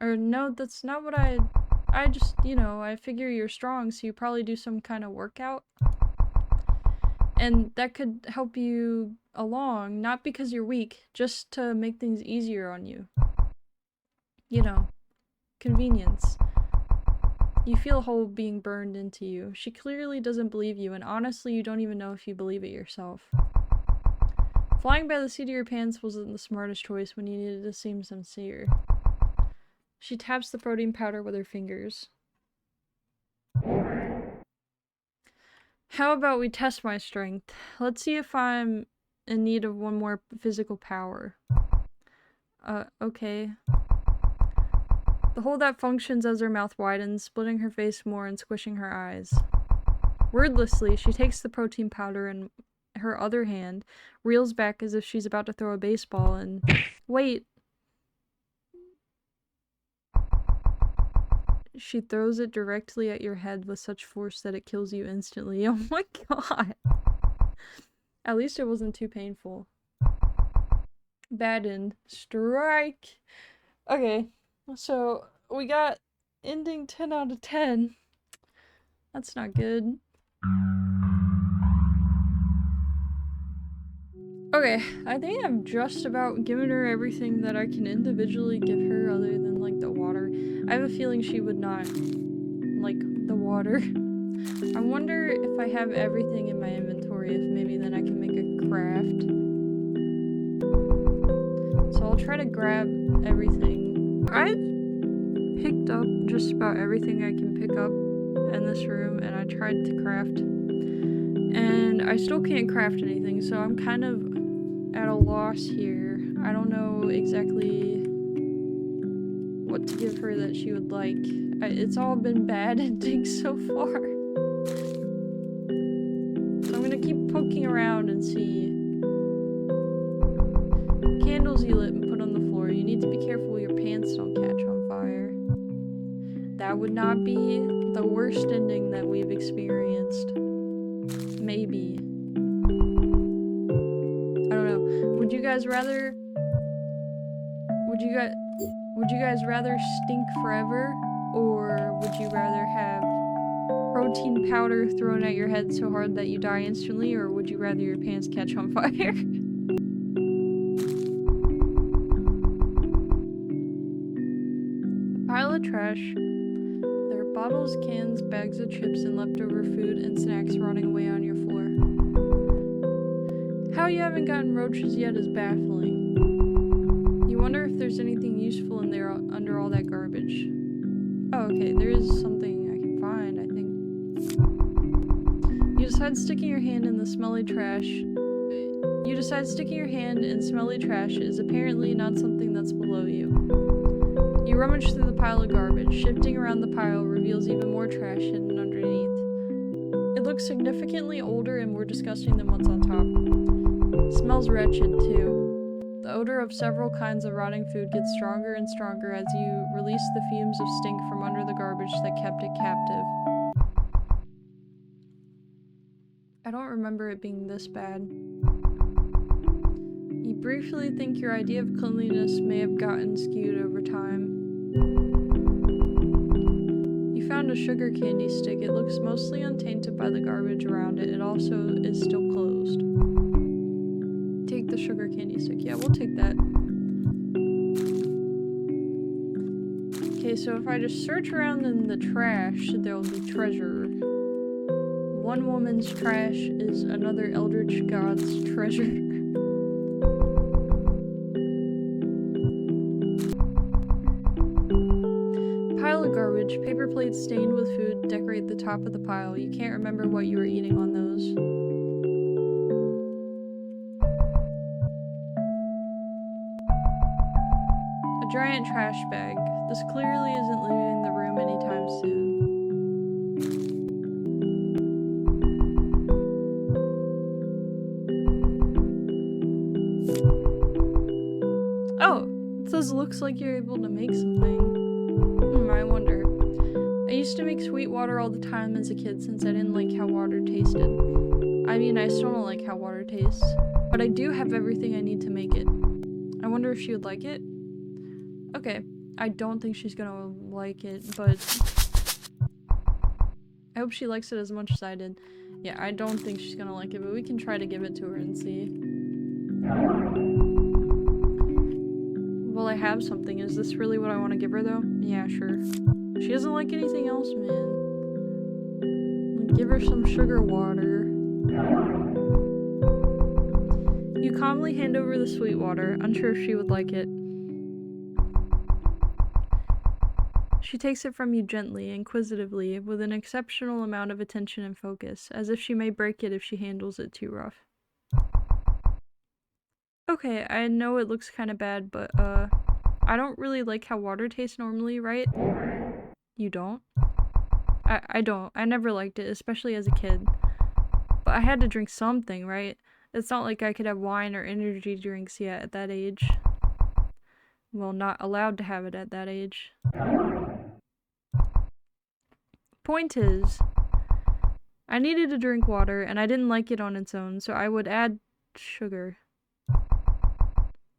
Or no, that's not what I just, you know, I figure you're strong, so you probably do some kind of workout. And that could help you along, not because you're weak, just to make things easier on you. You know, convenience. You feel a hole being burned into you. She clearly doesn't believe you, and honestly, you don't even know if you believe it yourself. Flying by the seat of your pants wasn't the smartest choice when you needed to seem sincere. She taps the protein powder with her fingers. How about we test my strength? Let's see if I'm in need of one more physical power. Okay. The hole that functions as her mouth widens, splitting her face more and squishing her eyes. Wordlessly, she takes the protein powder in her other hand, reels back as if she's about to throw a baseball, and... Wait! She throws it directly at your head with such force that it kills you instantly. Oh my god! At least it wasn't too painful. Bad end. Strike! Okay, so we got ending 10 out of 10. That's not good. Okay, I think I've just about given her everything that I can individually give her other than, like, the water. I have a feeling she would not like the water. I wonder if I have everything in my inventory, if maybe then I can make a craft. So I'll try to grab everything. I've picked up just about everything I can pick up in this room, and I tried to craft. And I still can't craft anything, so I'm kind of at a loss here. I don't know exactly what to give her that she would like. It's all been bad endings so far. So I'm gonna keep poking around and see. Candles you lit and put on the floor. You need to be careful your pants don't catch on fire. That would not be the worst ending that we've experienced. Maybe. I don't know. Would you guys rather stink forever, or would you rather have protein powder thrown at your head so hard that you die instantly, or would you rather your pants catch on fire? A pile of trash. There are bottles, cans, bags of chips, and leftover food and snacks rotting away on your floor. How you haven't gotten roaches yet is baffling. You wonder if there's anything useful in there under all that garbage. Oh, okay, there is something I can find, I think. You decide sticking your hand in smelly trash is apparently not something that's below you. You rummage through the pile of garbage. Shifting around the pile reveals even more trash hidden underneath. It looks significantly older and more disgusting than what's on top. It smells wretched, too. The odor of several kinds of rotting food gets stronger and stronger as you release the fumes of stink from under the garbage that kept it captive. I don't remember it being this bad. You briefly think your idea of cleanliness may have gotten skewed over time. You found a sugar candy stick. It looks mostly untainted by the garbage around it. It also is still closed. Take the sugar candy stick. Yeah, we'll take that. Okay, so if I just search around in the trash, there will be treasure. One woman's trash is another eldritch god's treasure. Pile of garbage. Paper plates stained with food decorate the top of the pile. You can't remember what you were eating on those. A giant trash bag. This clearly isn't leaving the room anytime soon. Oh, it says looks like you're able to make something. I wonder. I used to make sweet water all the time as a kid since I didn't like how water tasted. I mean, I still don't like how water tastes, but I do have everything I need to make it. I wonder if she would like it. Okay, I don't think she's gonna like it, but I hope she likes it as much as I did. Yeah, I don't think she's gonna like it, but we can try to give it to her and see. Will I have something? Is this really what I want to give her, though? Yeah, sure. She doesn't like anything else, man. Give her some sugar water. You calmly hand over the sweet water, unsure if she would like it. She takes it from you gently, inquisitively, with an exceptional amount of attention and focus, as if she may break it if she handles it too rough. Okay, I know it looks kind of bad, but, I don't really like how water tastes normally, right? You don't? I don't. I never liked it, especially as a kid. But I had to drink something, right? It's not like I could have wine or energy drinks yet at that age. Well, not allowed to have it at that age. Point is, I needed to drink water, and I didn't like it on its own, so I would add sugar.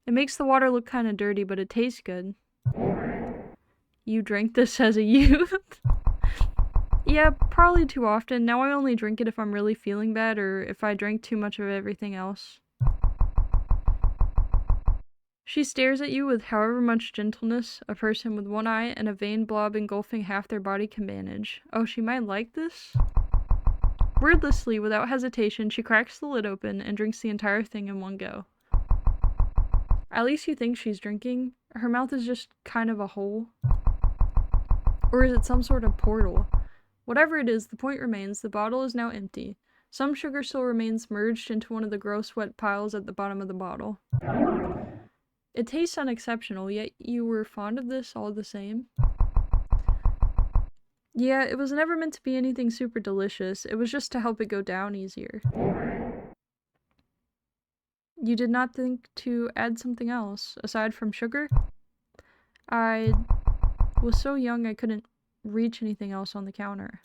It makes the water look kind of dirty, but it tastes good. You drank this as a youth? Yeah, probably too often. Now I only drink it if I'm really feeling bad or if I drank too much of everything else. She stares at you with however much gentleness a person with one eye and a vein blob engulfing half their body can manage. Oh, she might like this? Wordlessly, without hesitation, she cracks the lid open and drinks the entire thing in one go. At least you think she's drinking. Her mouth is just kind of a hole. Or is it some sort of portal? Whatever it is, the point remains, the bottle is now empty. Some sugar still remains merged into one of the gross wet piles at the bottom of the bottle. It tastes unexceptional, yet you were fond of this all the same? Yeah, it was never meant to be anything super delicious. It was just to help it go down easier. You did not think to add something else, aside from sugar? I was so young I couldn't reach anything else on the counter.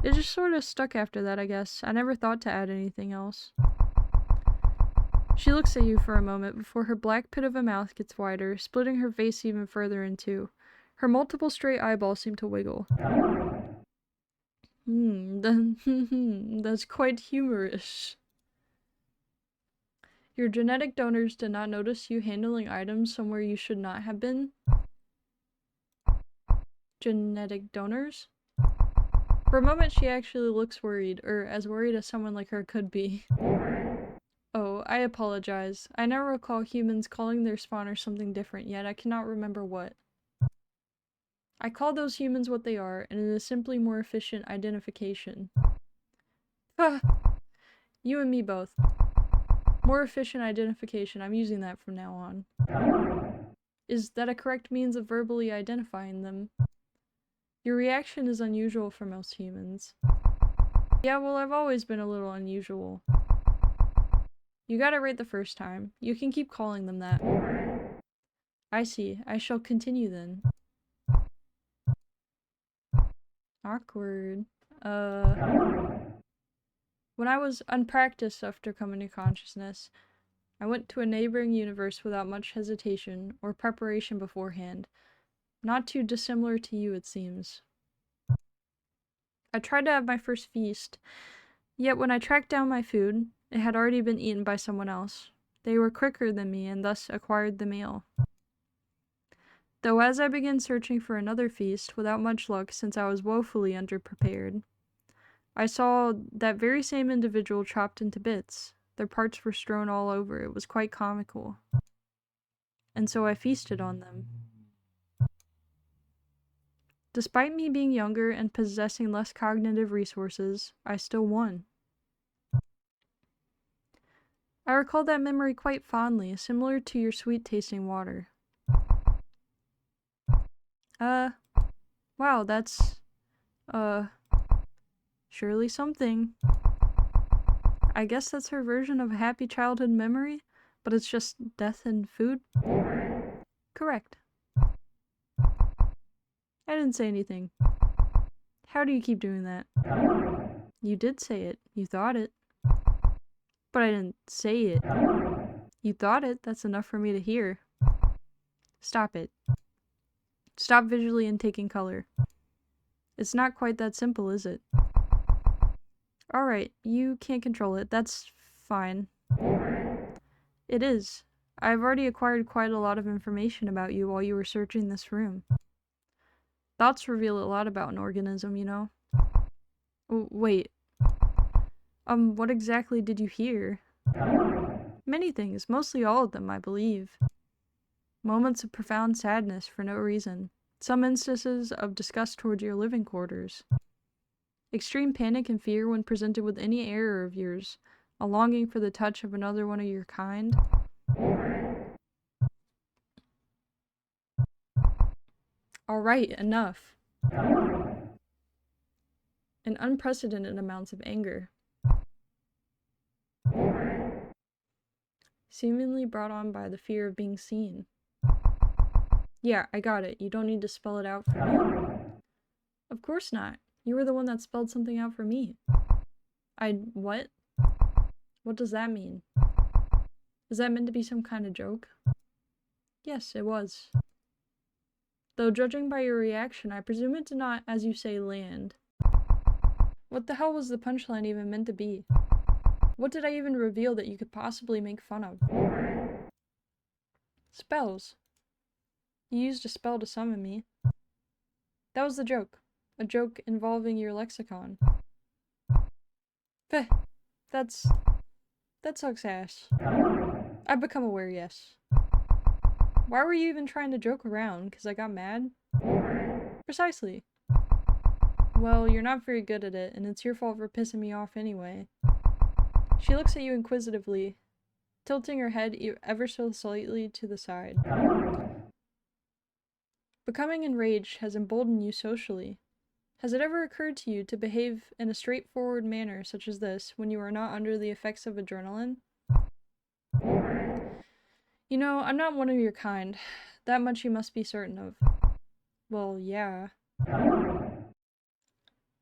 It just sort of stuck after that, I guess. I never thought to add anything else. She looks at you for a moment before her black pit of a mouth gets wider, splitting her face even further in two. Her multiple straight eyeballs seem to wiggle. That's quite humorous. Your genetic donors did not notice you handling items somewhere you should not have been? Genetic donors? For a moment she actually looks worried, or as worried as someone like her could be. Oh, I apologize. I now recall humans calling their spawners something different, yet I cannot remember what. I call those humans what they are, and it is simply more efficient identification. Ah! You and me both. More efficient identification. I'm using that from now on. Is that a correct means of verbally identifying them? Your reaction is unusual for most humans. Yeah, well, I've always been a little unusual. You got it right the first time. You can keep calling them that. I see. I shall continue then. Awkward. When I was unpracticed after coming to consciousness, I went to a neighboring universe without much hesitation or preparation beforehand. Not too dissimilar to you, it seems. I tried to have my first feast, yet when I tracked down my food, it had already been eaten by someone else. They were quicker than me and thus acquired the meal. Though as I began searching for another feast, without much luck since I was woefully underprepared, I saw that very same individual chopped into bits. Their parts were strewn all over. It was quite comical. And so I feasted on them. Despite me being younger and possessing less cognitive resources, I still won. I recall that memory quite fondly, similar to your sweet-tasting water. Wow, that's, surely something. I guess that's her version of a happy childhood memory, but it's just death and food? Correct. I didn't say anything. How do you keep doing that? You did say it. You thought it. But I didn't say it. You thought it. That's enough for me to hear. Stop it. Stop visually intaking color. It's not quite that simple, is it? Alright, you can't control it. That's fine. It is. I've already acquired quite a lot of information about you while you were searching this room. Thoughts reveal a lot about an organism, you know? Wait. What exactly did you hear? Many things, mostly all of them, I believe. Moments of profound sadness for no reason. Some instances of disgust towards your living quarters. Extreme panic and fear when presented with any error of yours. A longing for the touch of another one of your kind. Alright, enough. And unprecedented amounts of anger. Seemingly brought on by the fear of being seen. Yeah, I got it. You don't need to spell it out for me. Of course not. You were the one that spelled something out for me. What? What does that mean? Is that meant to be some kind of joke? Yes, it was. Though judging by your reaction, I presume it did not, as you say, land. What the hell was the punchline even meant to be? What did I even reveal that you could possibly make fun of? Spells. You used a spell to summon me. That was the joke. A joke involving your lexicon. Peh. That sucks ass. I've become aware, yes. Why were you even trying to joke around? 'Cause I got mad? Precisely. Well, you're not very good at it, and it's your fault for pissing me off anyway. She looks at you inquisitively, tilting her head ever so slightly to the side. Becoming enraged has emboldened you socially. Has it ever occurred to you to behave in a straightforward manner such as this when you are not under the effects of adrenaline? You know, I'm not one of your kind. That much you must be certain of. Well, yeah.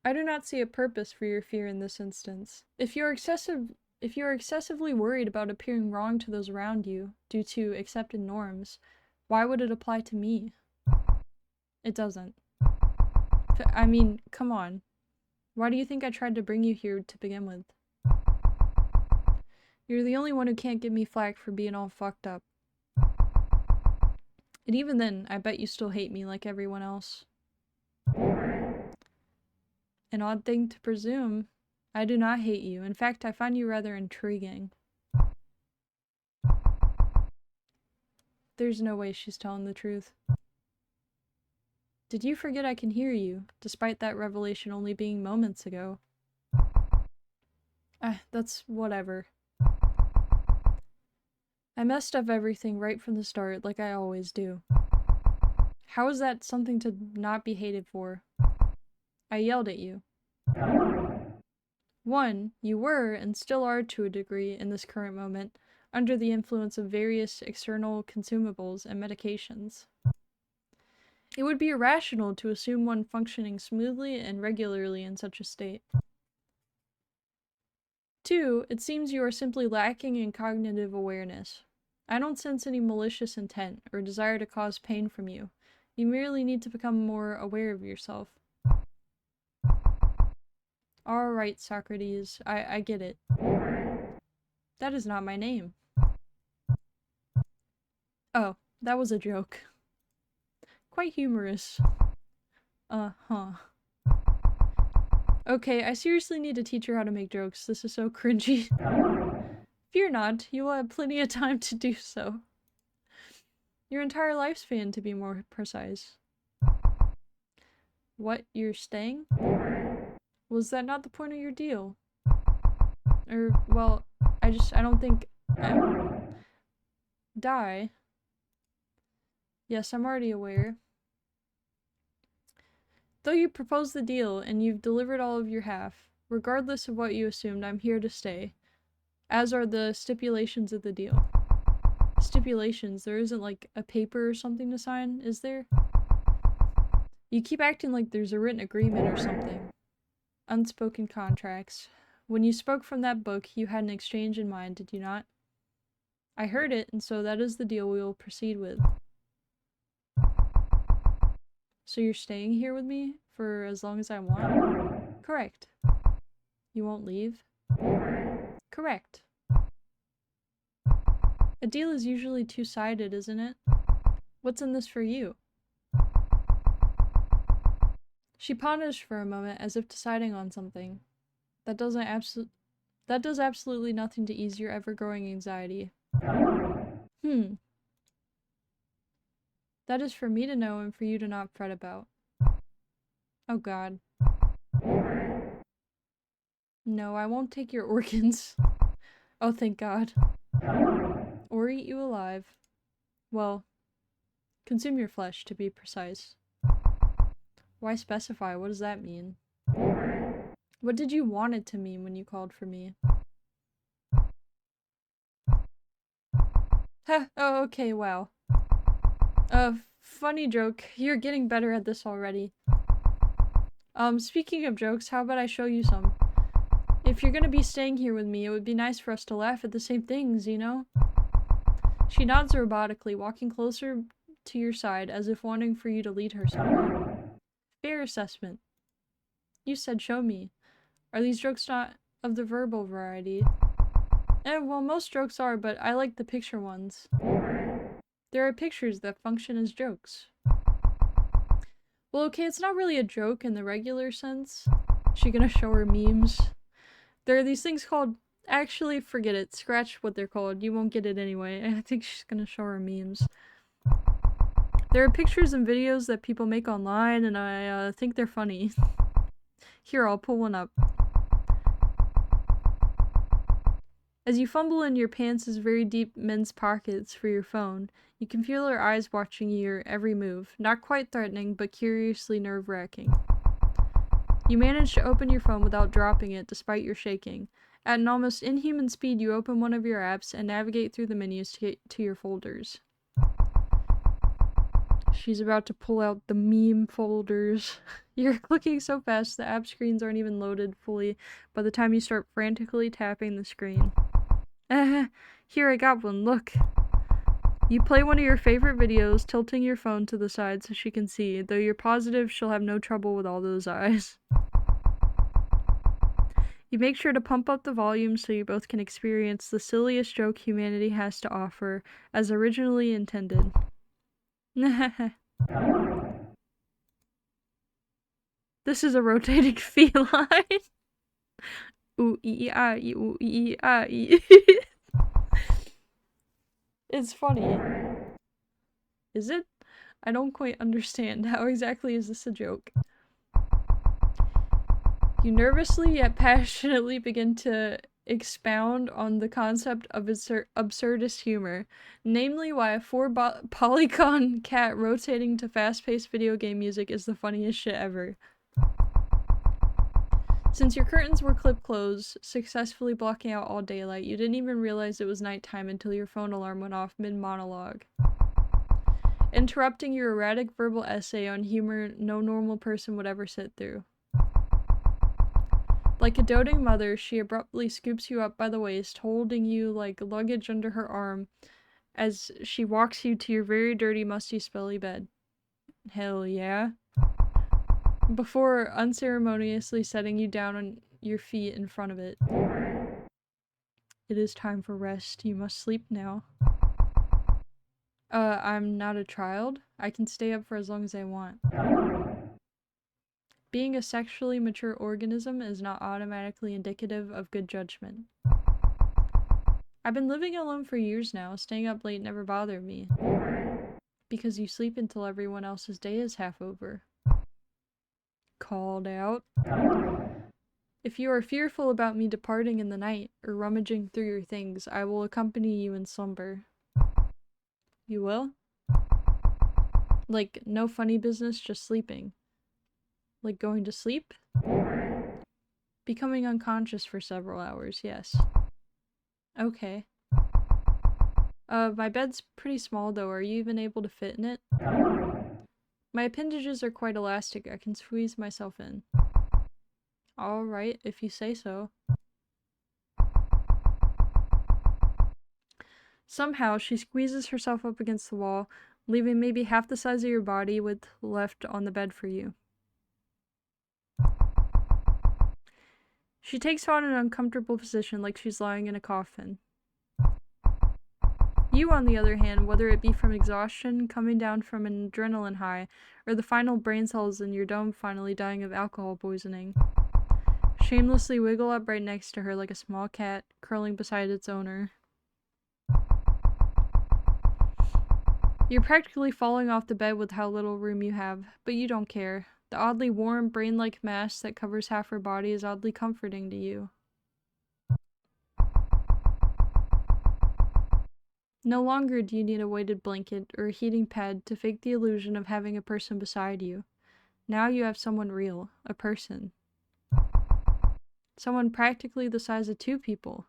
I do not see a purpose for your fear in this instance. If you are excessively worried about appearing wrong to those around you, due to accepted norms, why would it apply to me? It doesn't. I mean, come on. Why do you think I tried to bring you here to begin with? You're the only one who can't give me flack for being all fucked up. And even then, I bet you still hate me like everyone else. An odd thing to presume. I do not hate you. In fact, I find you rather intriguing. There's no way she's telling the truth. Did you forget I can hear you, despite that revelation only being moments ago? That's whatever. I messed up everything right from the start, like I always do. How is that something to not be hated for? I yelled at you. 1. You were, and still are to a degree in this current moment, under the influence of various external consumables and medications. It would be irrational to assume one functioning smoothly and regularly in such a state. 2. It seems you are simply lacking in cognitive awareness. I don't sense any malicious intent or desire to cause pain from you. You merely need to become more aware of yourself. Alright, Socrates, I get it. That is not my name. Oh, that was a joke. Quite humorous. Uh-huh. Okay, I seriously need to teach her how to make jokes. This is so cringy. Fear not, you will have plenty of time to do so. Your entire lifespan, to be more precise. What, you're staying? Was that not the point of your deal? Well, I don't think... Die? Yes, I'm already aware. Though you proposed the deal, and you've delivered all of your half, regardless of what you assumed, I'm here to stay. As are the stipulations of the deal. stipulations. There isn't like a paper or something to sign, is there? You keep acting like there's a written agreement or something. Unspoken contracts. When you spoke from that book, you had an exchange in mind, did you not? I heard it, and so that is the deal we will proceed with. So you're staying here with me for as long as I want? Correct. You won't leave? Correct. A deal is usually two-sided, isn't it? What's in this for you? She ponders for a moment as if deciding on something. That does absolutely nothing to ease your ever-growing anxiety. That is for me to know and for you to not fret about. Oh God. No, I won't take your organs. Oh, thank God. Or eat you alive. Well, consume your flesh, to be precise. Why specify? What does that mean? What did you want it to mean when you called for me? Ha! Oh, okay, wow. Funny joke. You're getting better at this already. Speaking of jokes, how about I show you some? If you're gonna be staying here with me, it would be nice for us to laugh at the same things, you know? She nods robotically, walking closer to your side as if wanting for you to lead her somewhere. Fair assessment. You said show me. Are these jokes not of the verbal variety? Well, most jokes are, but I like the picture ones. There are pictures that function as jokes. Well, okay, it's not really a joke in the regular sense. She gonna show her memes? There are these things called... Actually, forget it. Scratch what they're called. You won't get it anyway. I think she's gonna show her memes. There are pictures and videos that people make online, and I think they're funny. Here, I'll pull one up. As you fumble in your pants' very deep men's pockets for your phone, you can feel her eyes watching your every move. Not quite threatening, but curiously nerve-wracking. You manage to open your phone without dropping it, despite your shaking. At an almost inhuman speed, you open one of your apps and navigate through the menus to get to your folders. She's about to pull out the meme folders. You're clicking so fast the app screens aren't even loaded fully by the time you start frantically tapping the screen. Here, I got one, look. You play one of your favorite videos, tilting your phone to the side so she can see, though you're positive she'll have no trouble with all those eyes. You make sure to pump up the volume so you both can experience the silliest joke humanity has to offer, as originally intended. This is a rotating feline. Ooh, ee, ah, ee, ooh, ee, ah, ee. It's funny. Is it? I don't quite understand. How exactly is this a joke? You nervously yet passionately begin to expound on the concept of absurdist humor, namely why a polygon cat rotating to fast-paced video game music is the funniest shit ever. Since your curtains were clipped closed, successfully blocking out all daylight, you didn't even realize it was nighttime until your phone alarm went off mid-monologue, interrupting your erratic verbal essay on humor no normal person would ever sit through. Like a doting mother, she abruptly scoops you up by the waist, holding you like luggage under her arm as she walks you to your very dirty, musty, smelly bed. Hell yeah. Before unceremoniously setting you down on your feet in front of it. It is time for rest. You must sleep now. I'm not a child. I can stay up for as long as I want. Being a sexually mature organism is not automatically indicative of good judgment. I've been living alone for years now. Staying up late never bothered me. Because you sleep until everyone else's day is half over. Called out. If you are fearful about me departing in the night or rummaging through your things, I will accompany you in slumber. You will? Like, no funny business, just sleeping. Like going to sleep? Becoming unconscious for several hours, yes. Okay. My bed's pretty small though. Are you even able to fit in it? My appendages are quite elastic. I can squeeze myself in. Alright, if you say so. Somehow, she squeezes herself up against the wall, leaving maybe half the size of your body width left on the bed for you. She takes on an uncomfortable position like she's lying in a coffin. You, on the other hand, whether it be from exhaustion coming down from an adrenaline high, or the final brain cells in your dome finally dying of alcohol poisoning, shamelessly wiggle up right next to her like a small cat curling beside its owner. You're practically falling off the bed with how little room you have, but you don't care. The oddly warm, brain-like mass that covers half her body is oddly comforting to you. No longer do you need a weighted blanket or a heating pad to fake the illusion of having a person beside you. Now you have someone real, a person. Someone practically the size of two people.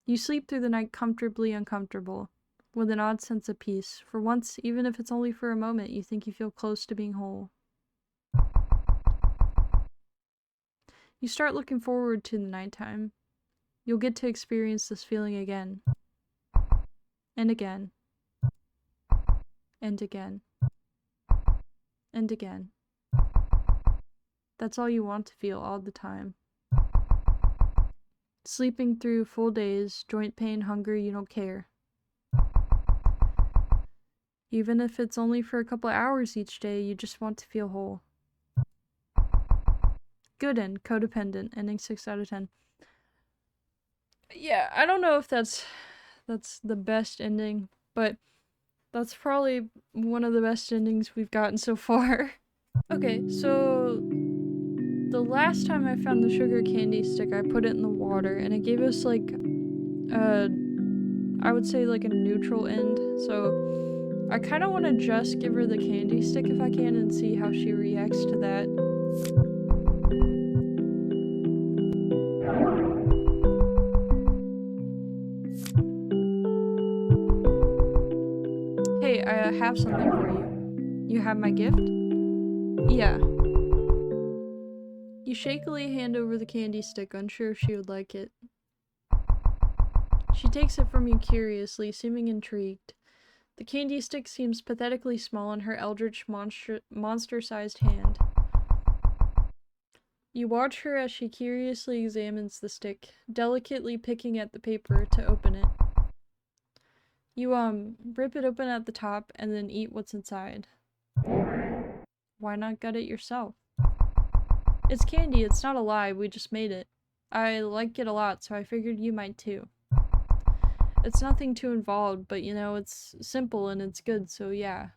You sleep through the night comfortably uncomfortable, with an odd sense of peace. For once, even if it's only for a moment, you think you feel close to being whole. You start looking forward to the nighttime. You'll get to experience this feeling again. And again. And again. And again. That's all you want to feel all the time. Sleeping through full days, joint pain, hunger, you don't care. Even if it's only for a couple hours each day, you just want to feel whole. Good end, codependent, ending 6 out of 10. Yeah, I don't know if that's the best ending, but that's probably one of the best endings we've gotten so far. Okay, so the last time I found the sugar candy stick, I put it in the water, and it gave us like I would say like a neutral end, so I kind of want to just give her the candy stick if I can and see how she reacts to that. Hey, I have something for you. You have my gift? Yeah. You shakily hand over the candy stick, unsure if she would like it. She takes it from you curiously, seeming intrigued. The candy stick seems pathetically small in her eldritch monster-sized hand. You watch her as she curiously examines the stick, delicately picking at the paper to open it. You, rip it open at the top and then eat what's inside. Why not gut it yourself? It's candy, it's not a lie, we just made it. I like it a lot, so I figured you might too. It's nothing too involved, but you know, it's simple and it's good, so yeah.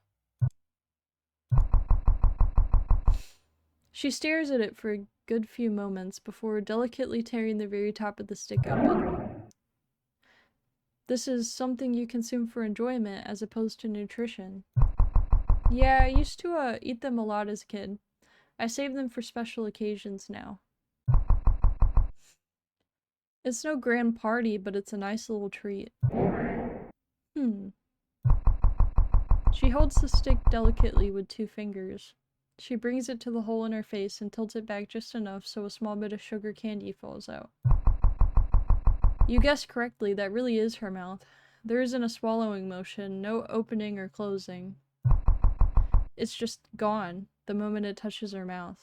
She stares at it for a good few moments before delicately tearing the very top of the stick open. This is something you consume for enjoyment as opposed to nutrition. Yeah, I used to eat them a lot as a kid. I save them for special occasions now. It's no grand party, but it's a nice little treat. She holds the stick delicately with 2 fingers. She brings it to the hole in her face and tilts it back just enough so a small bit of sugar candy falls out. You guessed correctly, that really is her mouth. There isn't a swallowing motion, no opening or closing. It's just gone the moment it touches her mouth.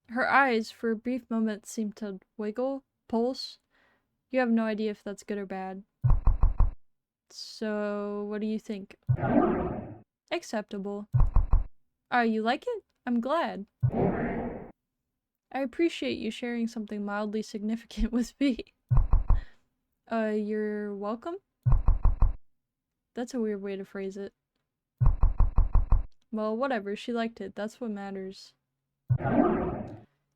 Her eyes, for a brief moment, seem to wiggle, pulse. You have no idea if that's good or bad. So, what do you think? Acceptable. Oh, you like it? I'm glad. I appreciate you sharing something mildly significant with me. You're welcome? That's a weird way to phrase it. Well, whatever, she liked it, that's what matters.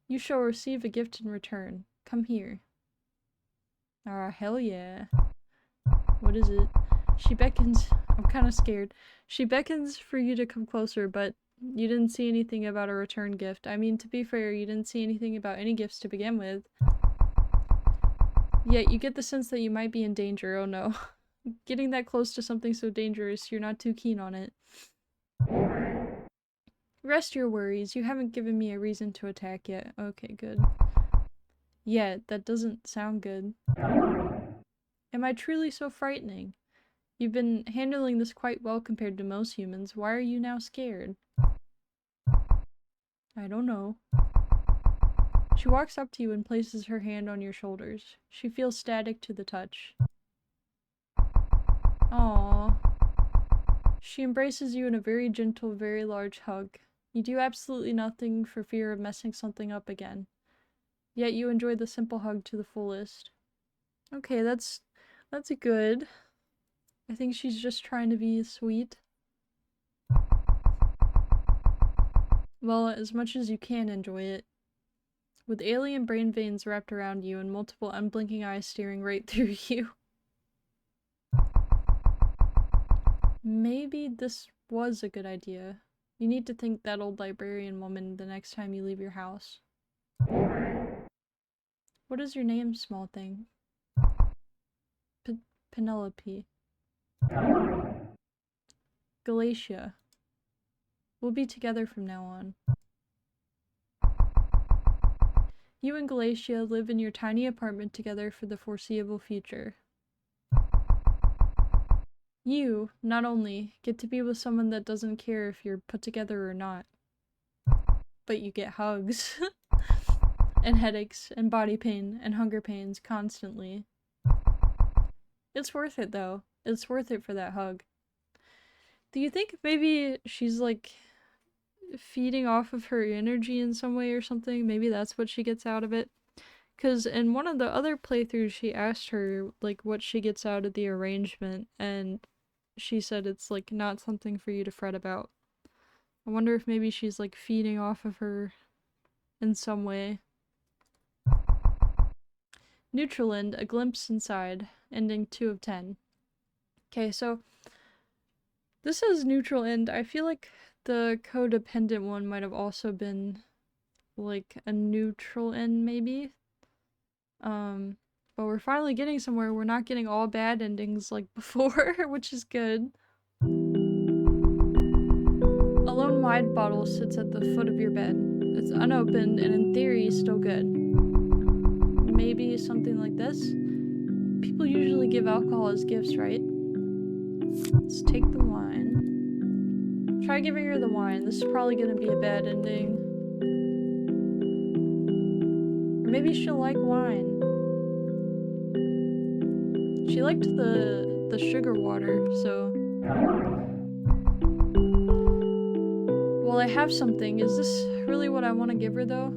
You shall receive a gift in return. Come here. Hell yeah. What is it? She beckons. I'm kinda scared. She beckons for you to come closer, but you didn't see anything about a return gift. I mean, to be fair, you didn't see anything about any gifts to begin with. Yet you get the sense that you might be in danger. Oh no. Getting that close to something so dangerous, you're not too keen on it. Rest your worries. You haven't given me a reason to attack yet. Okay, good. Yeah, that doesn't sound good. Am I truly so frightening? You've been handling this quite well compared to most humans. Why are you now scared? I don't know. She walks up to you and places her hand on your shoulders. She feels static to the touch. Aww. She embraces you in a very gentle, very large hug. You do absolutely nothing for fear of messing something up again. Yet you enjoy the simple hug to the fullest. Okay, that's good. I think she's just trying to be sweet. Well, as much as you can enjoy it. With alien brain veins wrapped around you and multiple unblinking eyes staring right through you. Maybe this was a good idea. You need to thank that old librarian woman the next time you leave your house. What is your name, small thing? Penelope. Galatia. We'll be together from now on. You and Galatia live in your tiny apartment together for the foreseeable future. You, not only, get to be with someone that doesn't care if you're put together or not, but you get hugs, and headaches, and body pain, and hunger pains constantly. It's worth it though. It's worth it for that hug. Do you think maybe she's like feeding off of her energy in some way or something? Maybe that's what she gets out of it? Because in one of the other playthroughs she asked her like what she gets out of the arrangement, and she said it's like not something for you to fret about. I wonder if maybe she's like feeding off of her in some way. Neutral end, a glimpse inside, ending 2 of 10. Okay, so this is neutral end. I feel like the codependent one might have also been like a neutral end maybe. But we're finally getting somewhere. We're not getting all bad endings like before, which is good. A lone wine bottle sits at the foot of your bed. It's unopened and in theory still good. Maybe something like this? People usually give alcohol as gifts, right? Let's take the wine. Try giving her the wine. This is probably gonna be a bad ending. Or maybe she'll like wine. She liked the sugar water, so... Well, I have something. Is this really what I want to give her, though?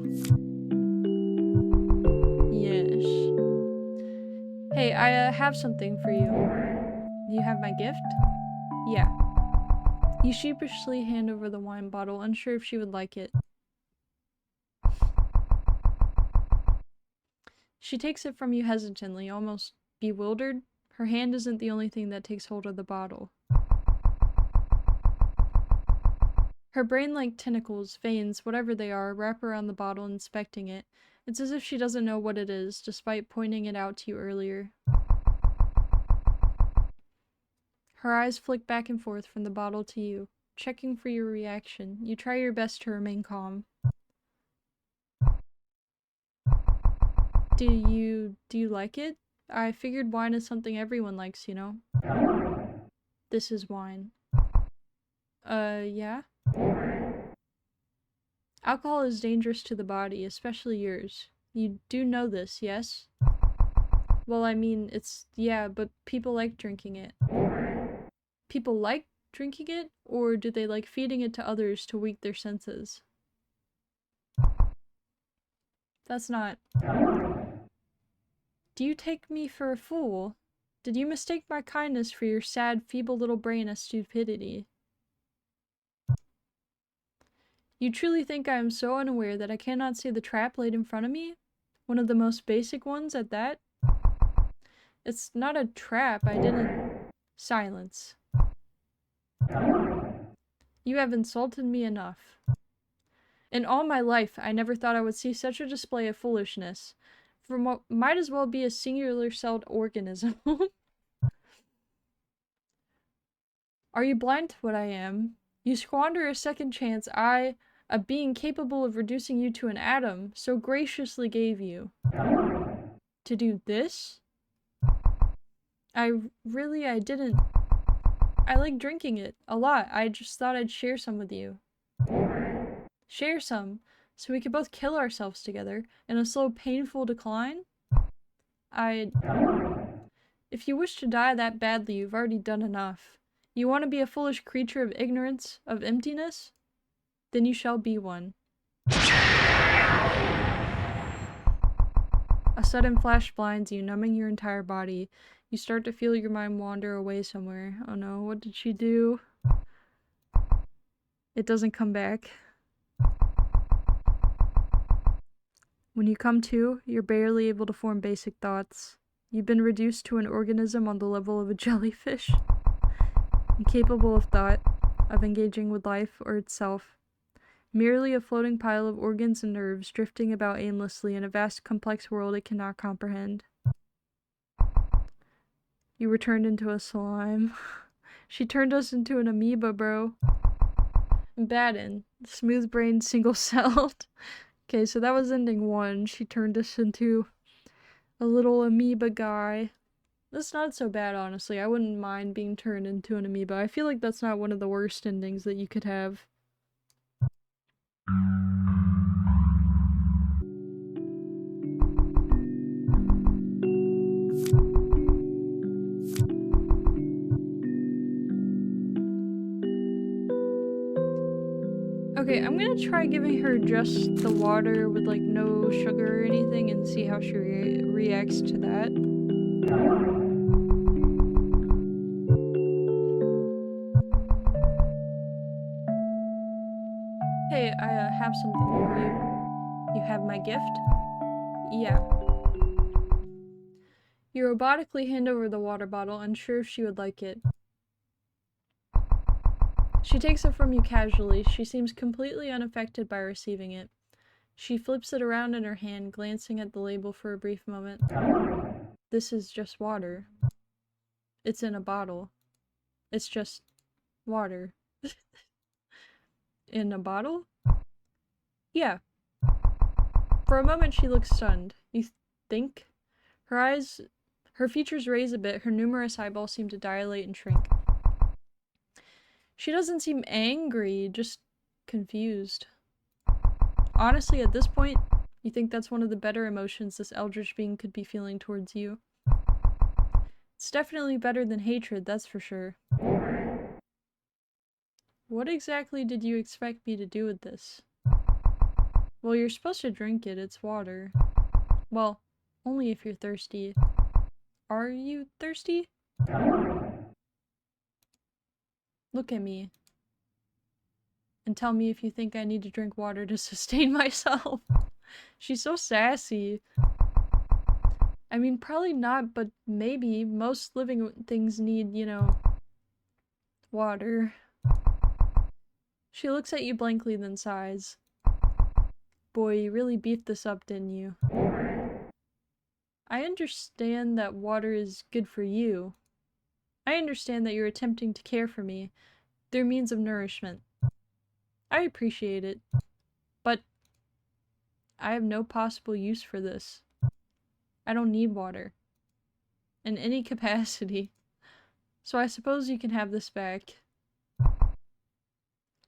Yes. Hey, I have something for you. You have my gift? Yeah. You sheepishly hand over the wine bottle, unsure if she would like it. She takes it from you hesitantly, almost bewildered. Her hand isn't the only thing that takes hold of the bottle. Her brain-like tentacles, veins, whatever they are, wrap around the bottle, inspecting it. It's as if she doesn't know what it is, despite pointing it out to you earlier. Her eyes flick back and forth from the bottle to you, checking for your reaction. You try your best to remain calm. Do you like it? I figured wine is something everyone likes, you know? This is wine. Yeah? Alcohol is dangerous to the body, especially yours. You do know this, yes? Well, I mean, yeah, but people like drinking it. People like drinking it, or do they like feeding it to others to weaken their senses? That's not... Do you take me for a fool? Did you mistake my kindness for your sad, feeble little brain as stupidity? You truly think I am so unaware that I cannot see the trap laid in front of me? One of the most basic ones at that? It's not a trap, I didn't... Silence. You have insulted me enough. In all my life, I never thought I would see such a display of foolishness. might as well be a singular-celled organism. Are you blind to what I am? You squander a second chance I, a being capable of reducing you to an atom, so graciously gave you. To do this? I didn't. I like drinking it a lot. I just thought I'd share some with you. Share some, so we could both kill ourselves together in a slow, painful decline? If you wish to die that badly, you've already done enough. You want to be a foolish creature of ignorance, of emptiness? Then you shall be one. A sudden flash blinds you, numbing your entire body. You start to feel your mind wander away somewhere. Oh no, what did she do? It doesn't come back. When you come to, you're barely able to form basic thoughts. You've been reduced to an organism on the level of a jellyfish. Incapable of thought, of engaging with life or itself. Merely a floating pile of organs and nerves drifting about aimlessly in a vast complex world it cannot comprehend. You were turned into a slime. She turned us into an amoeba, bro. Baden. Smooth-brained, single-celled. Okay, so that was ending 1. She turned us into a little amoeba guy. That's not so bad, honestly. I wouldn't mind being turned into an amoeba. I feel like that's not one of the worst endings that you could have. Okay, I'm gonna try giving her just the water with like no sugar or anything and see how she reacts to that. Hey, I have something for you. You have my gift? Yeah. You robotically hand over the water bottle, unsure if she would like it. She takes it from you casually. She seems completely unaffected by receiving it. She flips it around in her hand, glancing at the label for a brief moment. This is just water. It's in a bottle. It's just water. In a bottle? Yeah. For a moment she looks stunned. You think? Her features raise a bit, her numerous eyeballs seem to dilate and shrink. She doesn't seem angry, just confused. Honestly, at this point, you think that's one of the better emotions this eldritch being could be feeling towards you. It's definitely better than hatred, that's for sure. What exactly did you expect me to do with this? Well, you're supposed to drink it, it's water. Well, only if you're thirsty. Are you thirsty? Look at me. And tell me if you think I need to drink water to sustain myself. She's so sassy. I mean, probably not, but maybe. Most living things need, you know, water. She looks at you blankly, then sighs. Boy, you really beefed this up, didn't you? I understand that water is good for you. I understand that you're attempting to care for me through means of nourishment. I appreciate it, but I have no possible use for this. I don't need water. In any capacity. So I suppose you can have this back.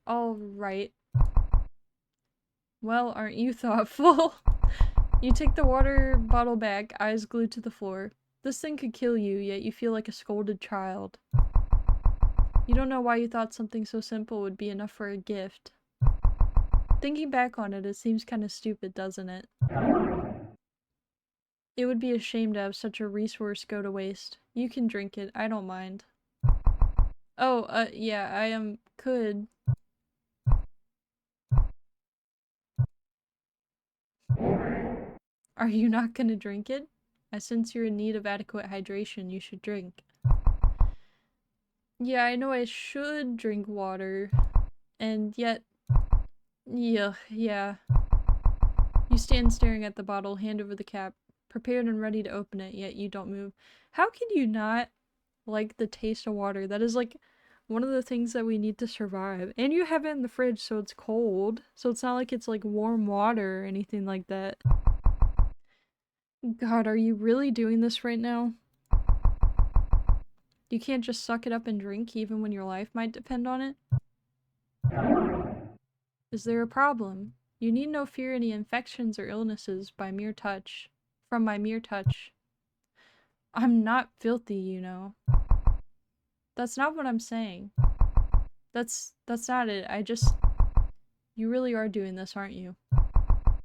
Alright. Well, aren't you thoughtful? You take the water bottle back, eyes glued to the floor. This thing could kill you, yet you feel like a scolded child. You don't know why you thought something so simple would be enough for a gift. Thinking back on it, it seems kind of stupid, doesn't it? It would be a shame to have such a resource go to waste. You can drink it, I don't mind. Oh, yeah, I could. Are you not gonna drink it? Since you're in need of adequate hydration, you should drink. Yeah, I know I should drink water. And yet... Yeah. You stand staring at the bottle, hand over the cap. prepared and ready to open it, yet you don't move. How can you not like the taste of water? That is like one of the things that we need to survive. And you have it in the fridge, so it's cold. So it's not like it's like warm water or anything like that. God, are you really doing this right now? You can't just suck it up and drink even when your life might depend on it? Is there a problem? You need no fear any infections or illnesses by mere touch. From my mere touch. I'm not filthy, you know. That's not what I'm saying. That's not it. You really are doing this, aren't you?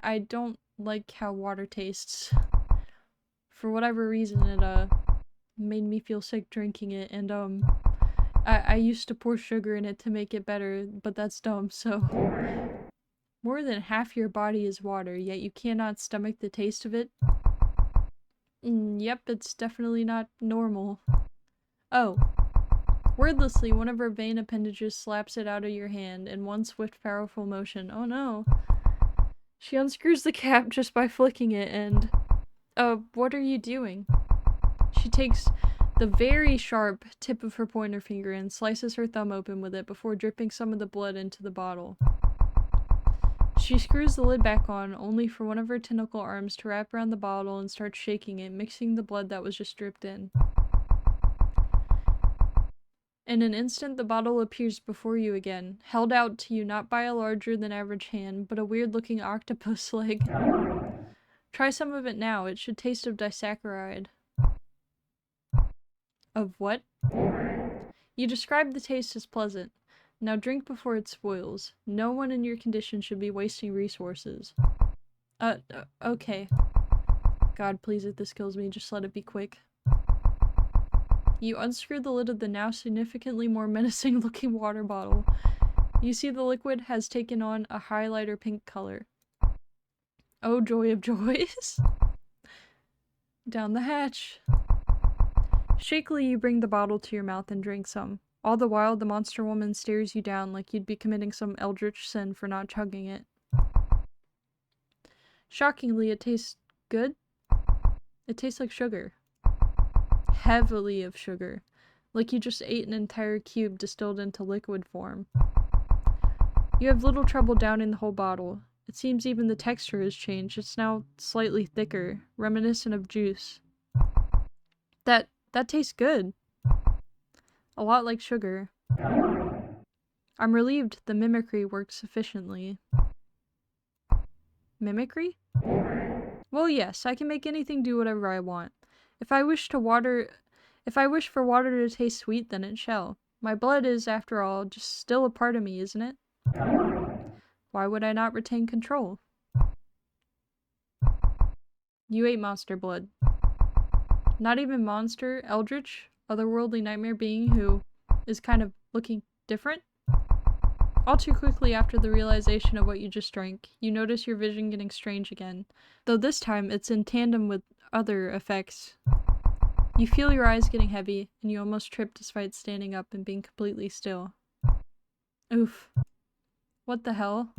I don't like how water tastes. For whatever reason, it, made me feel sick drinking it, and, I used to pour sugar in it to make it better, but that's dumb, so. More than half your body is water, yet you cannot stomach the taste of it? Yep, it's definitely not normal. Oh. Wordlessly, one of her vein appendages slaps it out of your hand in one swift, powerful motion. Oh no. She unscrews the cap just by flicking it and... what are you doing? She takes the very sharp tip of her pointer finger and slices her thumb open with it before dripping some of the blood into the bottle. She screws the lid back on, only for one of her tentacle arms to wrap around the bottle and start shaking it, mixing the blood that was just dripped in. In an instant, the bottle appears before you again, held out to you not by a larger than average hand, but a weird-looking octopus leg. Try some of it now. It should taste of disaccharide. Of what? You describe the taste as pleasant. Now drink before it spoils. No one in your condition should be wasting resources. Okay. God, please, if this kills me, just let it be quick. You unscrew the lid of the now significantly more menacing looking water bottle. You see the liquid has taken on a highlighter pink color. Oh, joy of joys. Down the hatch. Shakily, you bring the bottle to your mouth and drink some. All the while, the monster woman stares you down like you'd be committing some eldritch sin for not chugging it. Shockingly, it tastes good. It tastes like sugar. Heavily of sugar. Like you just ate an entire cube distilled into liquid form. You have little trouble downing the whole bottle. It seems even the texture has changed. It's now slightly thicker, reminiscent of juice. That tastes good. A lot like sugar. I'm relieved the mimicry works sufficiently. Mimicry? Well, yes, I can make anything do whatever I want. If I wish for water to taste sweet, then it shall. My blood is, after all, just still a part of me, isn't it? Why would I not retain control? You ate monster blood. Not even monster, eldritch, otherworldly nightmare being who is kind of looking different? All too quickly after the realization of what you just drank, you notice your vision getting strange again, though this time it's in tandem with other effects. You feel your eyes getting heavy, and you almost trip despite standing up and being completely still. Oof. What the hell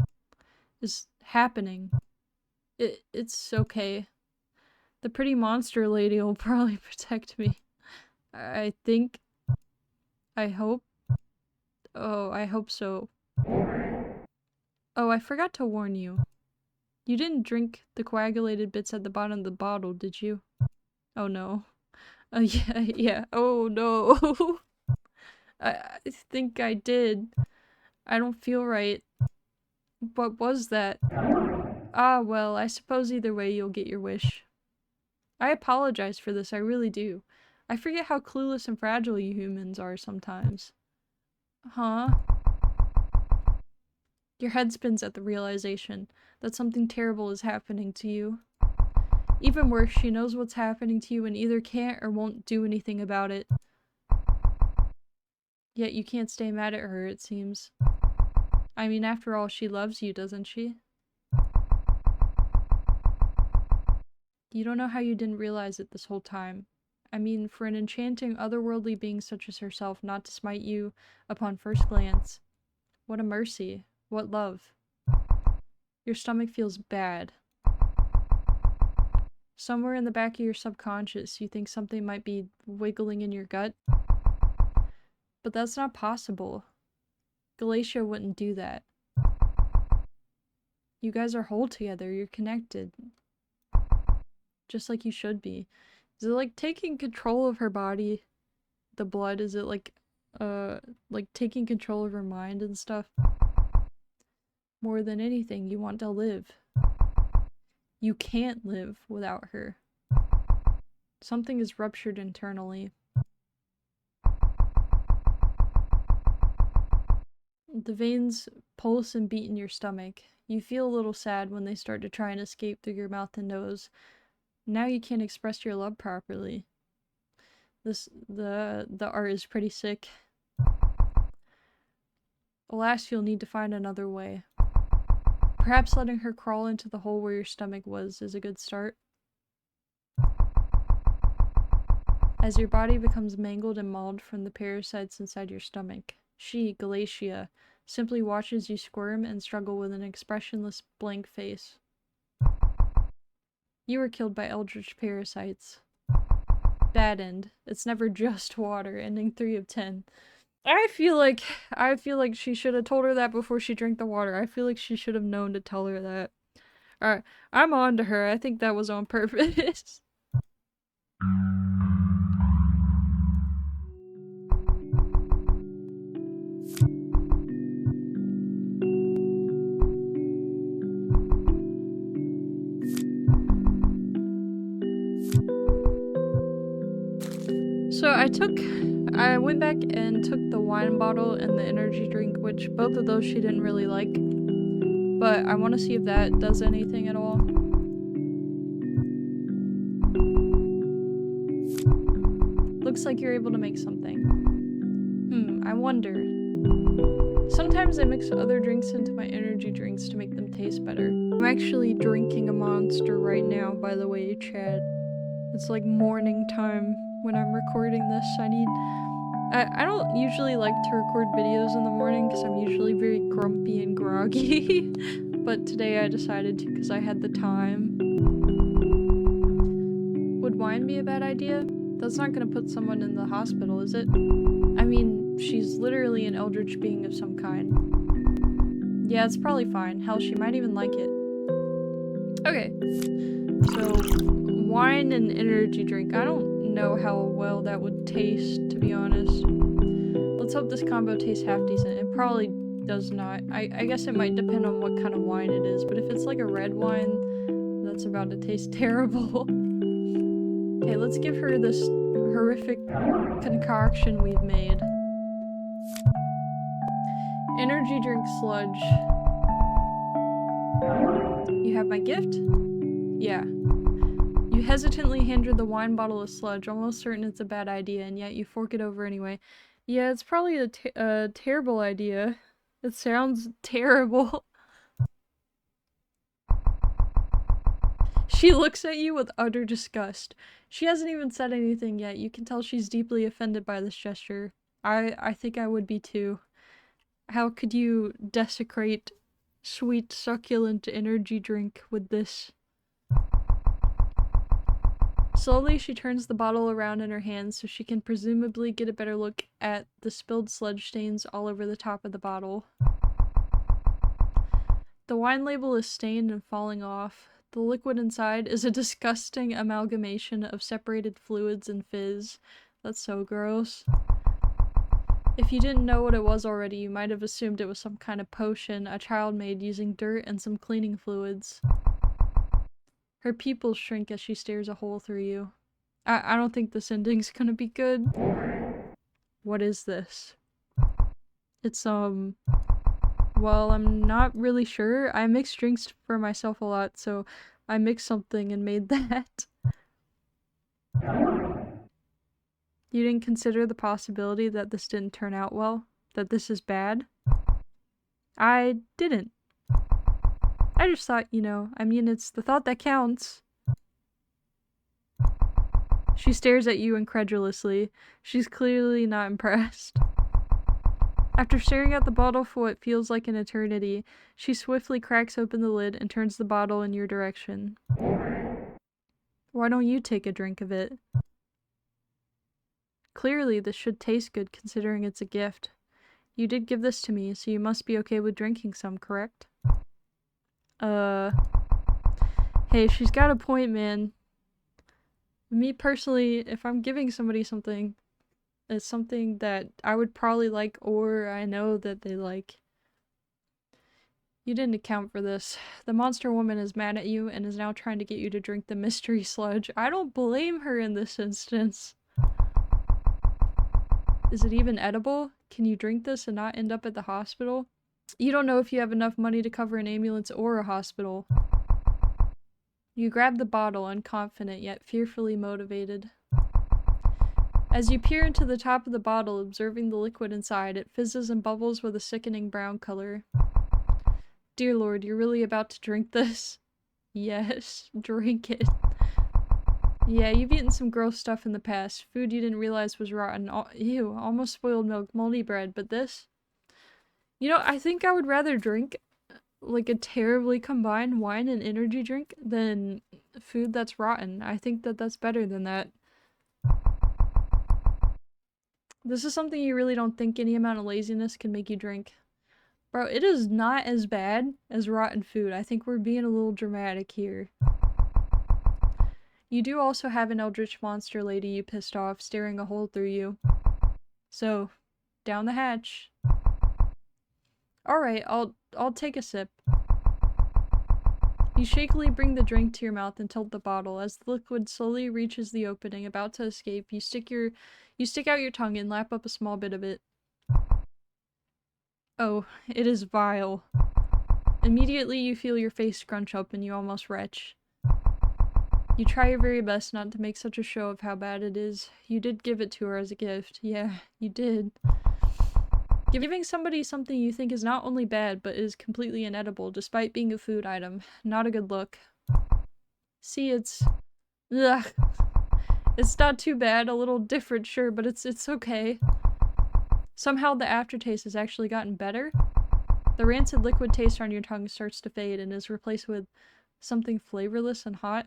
is happening? It's okay. The pretty monster lady will probably protect me. I think. I hope. Oh, I hope so. Oh, I forgot to warn you. You didn't drink the coagulated bits at the bottom of the bottle, did you? Oh no. Yeah. Oh no. I think I did. I don't feel right. What was that? Ah, well, I suppose either way you'll get your wish. I apologize for this, I really do. I forget how clueless and fragile you humans are sometimes. Huh? Your head spins at the realization that something terrible is happening to you. Even worse, she knows what's happening to you and either can't or won't do anything about it. Yet you can't stay mad at her, it seems. I mean, after all, she loves you, doesn't she? You don't know how you didn't realize it this whole time. I mean, for an enchanting, otherworldly being such as herself not to smite you upon first glance. What a mercy. What love. Your stomach feels bad. Somewhere in the back of your subconscious, you think something might be wiggling in your gut. But that's not possible. Galatia wouldn't do that. You guys are whole together, you're connected. Just like you should be. Is it like taking control of her body? The blood? Is it like taking control of her mind and stuff? More than anything, you want to live. You can't live without her. Something is ruptured internally. The veins pulse and beat in your stomach. You feel a little sad when they start to try and escape through your mouth and nose. Now you can't express your love properly. The art is pretty sick. Alas, you'll need to find another way. Perhaps letting her crawl into the hole where your stomach was is a good start. As your body becomes mangled and mauled from the parasites inside your stomach, she, Galatia, simply watches you squirm and struggle with an expressionless, blank face. You were killed by eldritch parasites. Bad end. It's never just water, ending 3 of 10. I feel like she should have told her that before she drank the water. I feel like she should have known to tell her that. Alright, I'm on to her. I think that was on purpose. So I went back and took the wine bottle and the energy drink, which both of those she didn't really like. But I want to see if that does anything at all. Looks like you're able to make something. I wonder. Sometimes I mix other drinks into my energy drinks to make them taste better. I'm actually drinking a monster right now, by the way, Chad. It's like morning time when I'm recording this. I don't usually like to record videos in the morning because I'm usually very grumpy and groggy. But today I decided to because I had the time. Would wine be a bad idea? That's not gonna put someone in the hospital, is it? I mean, she's literally an eldritch being of some kind. Yeah, it's probably fine. Hell, she might even like it. Okay. So, wine and energy drink. I don't know how well that would taste, to be honest. Let's hope this combo tastes half decent. It probably does not. I guess it might depend on what kind of wine it is, but if it's like a red wine, that's about to taste terrible. Okay, let's give her this horrific concoction we've made. Energy drink sludge. You have my gift? Yeah. You hesitantly hand her the wine bottle of sludge, almost certain it's a bad idea, and yet you fork it over anyway. Yeah, it's probably a terrible idea. It sounds terrible. She looks at you with utter disgust. She hasn't even said anything yet. You can tell she's deeply offended by this gesture. I think I would be too. How could you desecrate sweet, succulent energy drink with this? Slowly, she turns the bottle around in her hands so she can presumably get a better look at the spilled sludge stains all over the top of the bottle. The wine label is stained and falling off. The liquid inside is a disgusting amalgamation of separated fluids and fizz. That's so gross. If you didn't know what it was already, you might have assumed it was some kind of potion a child made using dirt and some cleaning fluids. Her pupils shrink as she stares a hole through you. I don't think this ending's gonna be good. What is this? It's, well, I'm not really sure. I mix drinks for myself a lot, so I mixed something and made that. You didn't consider the possibility that this didn't turn out well? That this is bad? I didn't. I just thought, you know, I mean, it's the thought that counts. She stares at you incredulously. She's clearly not impressed. After staring at the bottle for what feels like an eternity, she swiftly cracks open the lid and turns the bottle in your direction. Why don't you take a drink of it? Clearly, this should taste good considering it's a gift. You did give this to me, so you must be okay with drinking some, correct? Hey, she's got a point, man. Me personally, if I'm giving somebody something, it's something that I would probably like or I know that they like. You didn't account for this. The monster woman is mad at you and is now trying to get you to drink the mystery sludge. I don't blame her in this instance. Is it even edible? Can you drink this and not end up at the hospital? You don't know if you have enough money to cover an ambulance or a hospital. You grab the bottle, unconfident yet fearfully motivated. As you peer into the top of the bottle, observing the liquid inside, it fizzes and bubbles with a sickening brown color. Dear Lord, you're really about to drink this? Yes, drink it. Yeah, you've eaten some gross stuff in the past. Food you didn't realize was rotten. Ew, almost spoiled milk, moldy bread, but this? You know, I think I would rather drink like a terribly combined wine and energy drink than food that's rotten. I think that that's better than that. This is something you really don't think any amount of laziness can make you drink. Bro, it is not as bad as rotten food. I think we're being a little dramatic here. You do also have an eldritch monster lady you pissed off staring a hole through you. So, down the hatch. Alright, I'll take a sip. You shakily bring the drink to your mouth and tilt the bottle. As the liquid slowly reaches the opening, about to escape, you stick out your tongue and lap up a small bit of it. Oh, it is vile. Immediately you feel your face scrunch up and you almost retch. You try your very best not to make such a show of how bad it is. You did give it to her as a gift. Yeah, you did. Giving somebody something you think is not only bad, but is completely inedible, despite being a food item. Not a good look. See, it's... Ugh. It's not too bad, a little different, sure, but it's okay. Somehow the aftertaste has actually gotten better. The rancid liquid taste on your tongue starts to fade and is replaced with something flavorless and hot.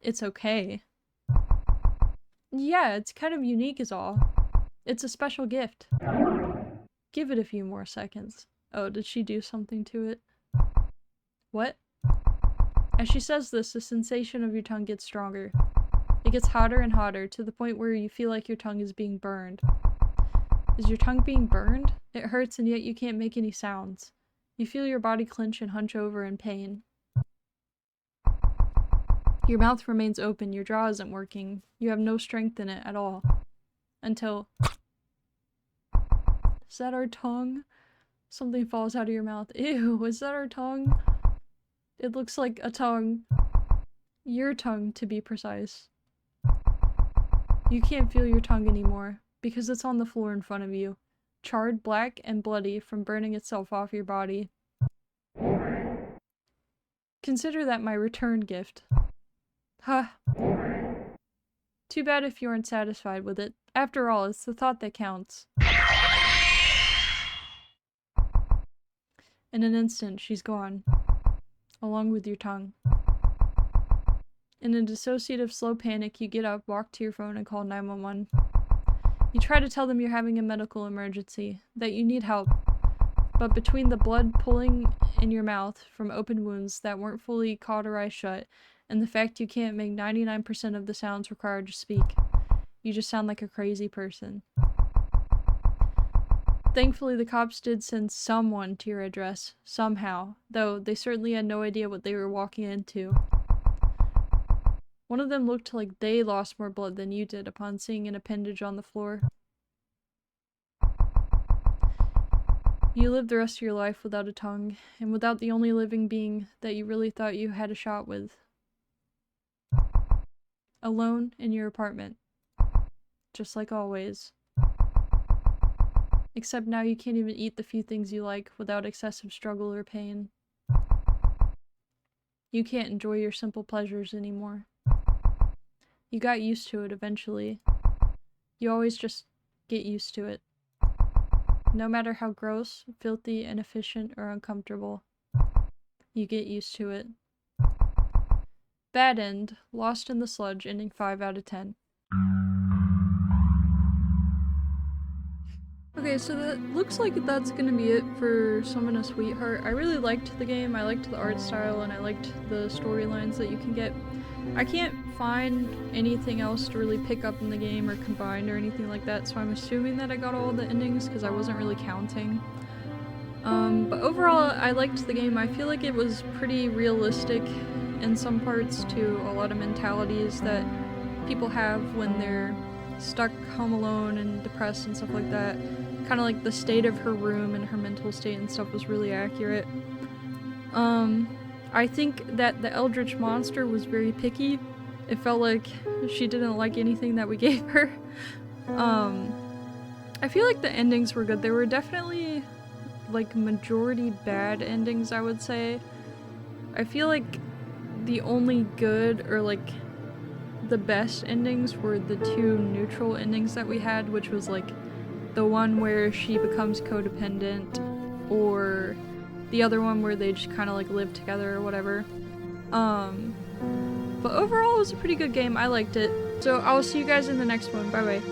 It's okay. Yeah, it's kind of unique is all. It's a special gift. Give it a few more seconds. Oh, did she do something to it? What? As she says this, the sensation of your tongue gets stronger. It gets hotter and hotter, to the point where you feel like your tongue is being burned. Is your tongue being burned? It hurts and yet you can't make any sounds. You feel your body clench and hunch over in pain. Your mouth remains open, your jaw isn't working. You have no strength in it at all. Until... Is that our tongue? Something falls out of your mouth. Ew, is that our tongue? It looks like a tongue. Your tongue, to be precise. You can't feel your tongue anymore, because it's on the floor in front of you. Charred, black, and bloody from burning itself off your body. Consider that my return gift. Huh. Too bad if you aren't satisfied with it. After all, it's the thought that counts. In an instant, she's gone. Along with your tongue. In a dissociative slow panic, you get up, walk to your phone, and call 911. You try to tell them you're having a medical emergency, that you need help. But between the blood pooling in your mouth from open wounds that weren't fully cauterized shut, and the fact you can't make 99% of the sounds required to speak, you just sound like a crazy person. Thankfully, the cops did send someone to your address, somehow, though they certainly had no idea what they were walking into. One of them looked like they lost more blood than you did upon seeing an appendage on the floor. You lived the rest of your life without a tongue, and without the only living being that you really thought you had a shot with. Alone in your apartment. Just like always. Except now you can't even eat the few things you like without excessive struggle or pain. You can't enjoy your simple pleasures anymore. You got used to it eventually. You always just get used to it. No matter how gross, filthy, inefficient, or uncomfortable. You get used to it. Bad End, Lost in the Sludge, ending 5 out of 10. Okay, so that looks like that's gonna be it for Summon a Sweetheart. I really liked the game, I liked the art style, and I liked the storylines that you can get. I can't find anything else to really pick up in the game or combine or anything like that, so I'm assuming that I got all the endings because I wasn't really counting. But overall, I liked the game. I feel like it was pretty realistic in some parts to a lot of mentalities that people have when they're stuck home alone and depressed and stuff like that. Kind of like the state of her room and her mental state and stuff was really accurate. I think that the Eldritch Monster was very picky. It felt like she didn't like anything that we gave her. I feel like the endings were good. They were definitely like majority bad endings, I would say. I feel like the only good or like the best endings were the two neutral endings that we had, which was like the one where she becomes codependent or the other one where they just kind of like live together or whatever. But overall it was a pretty good game. I liked it. So I'll see you guys in the next one. Bye bye.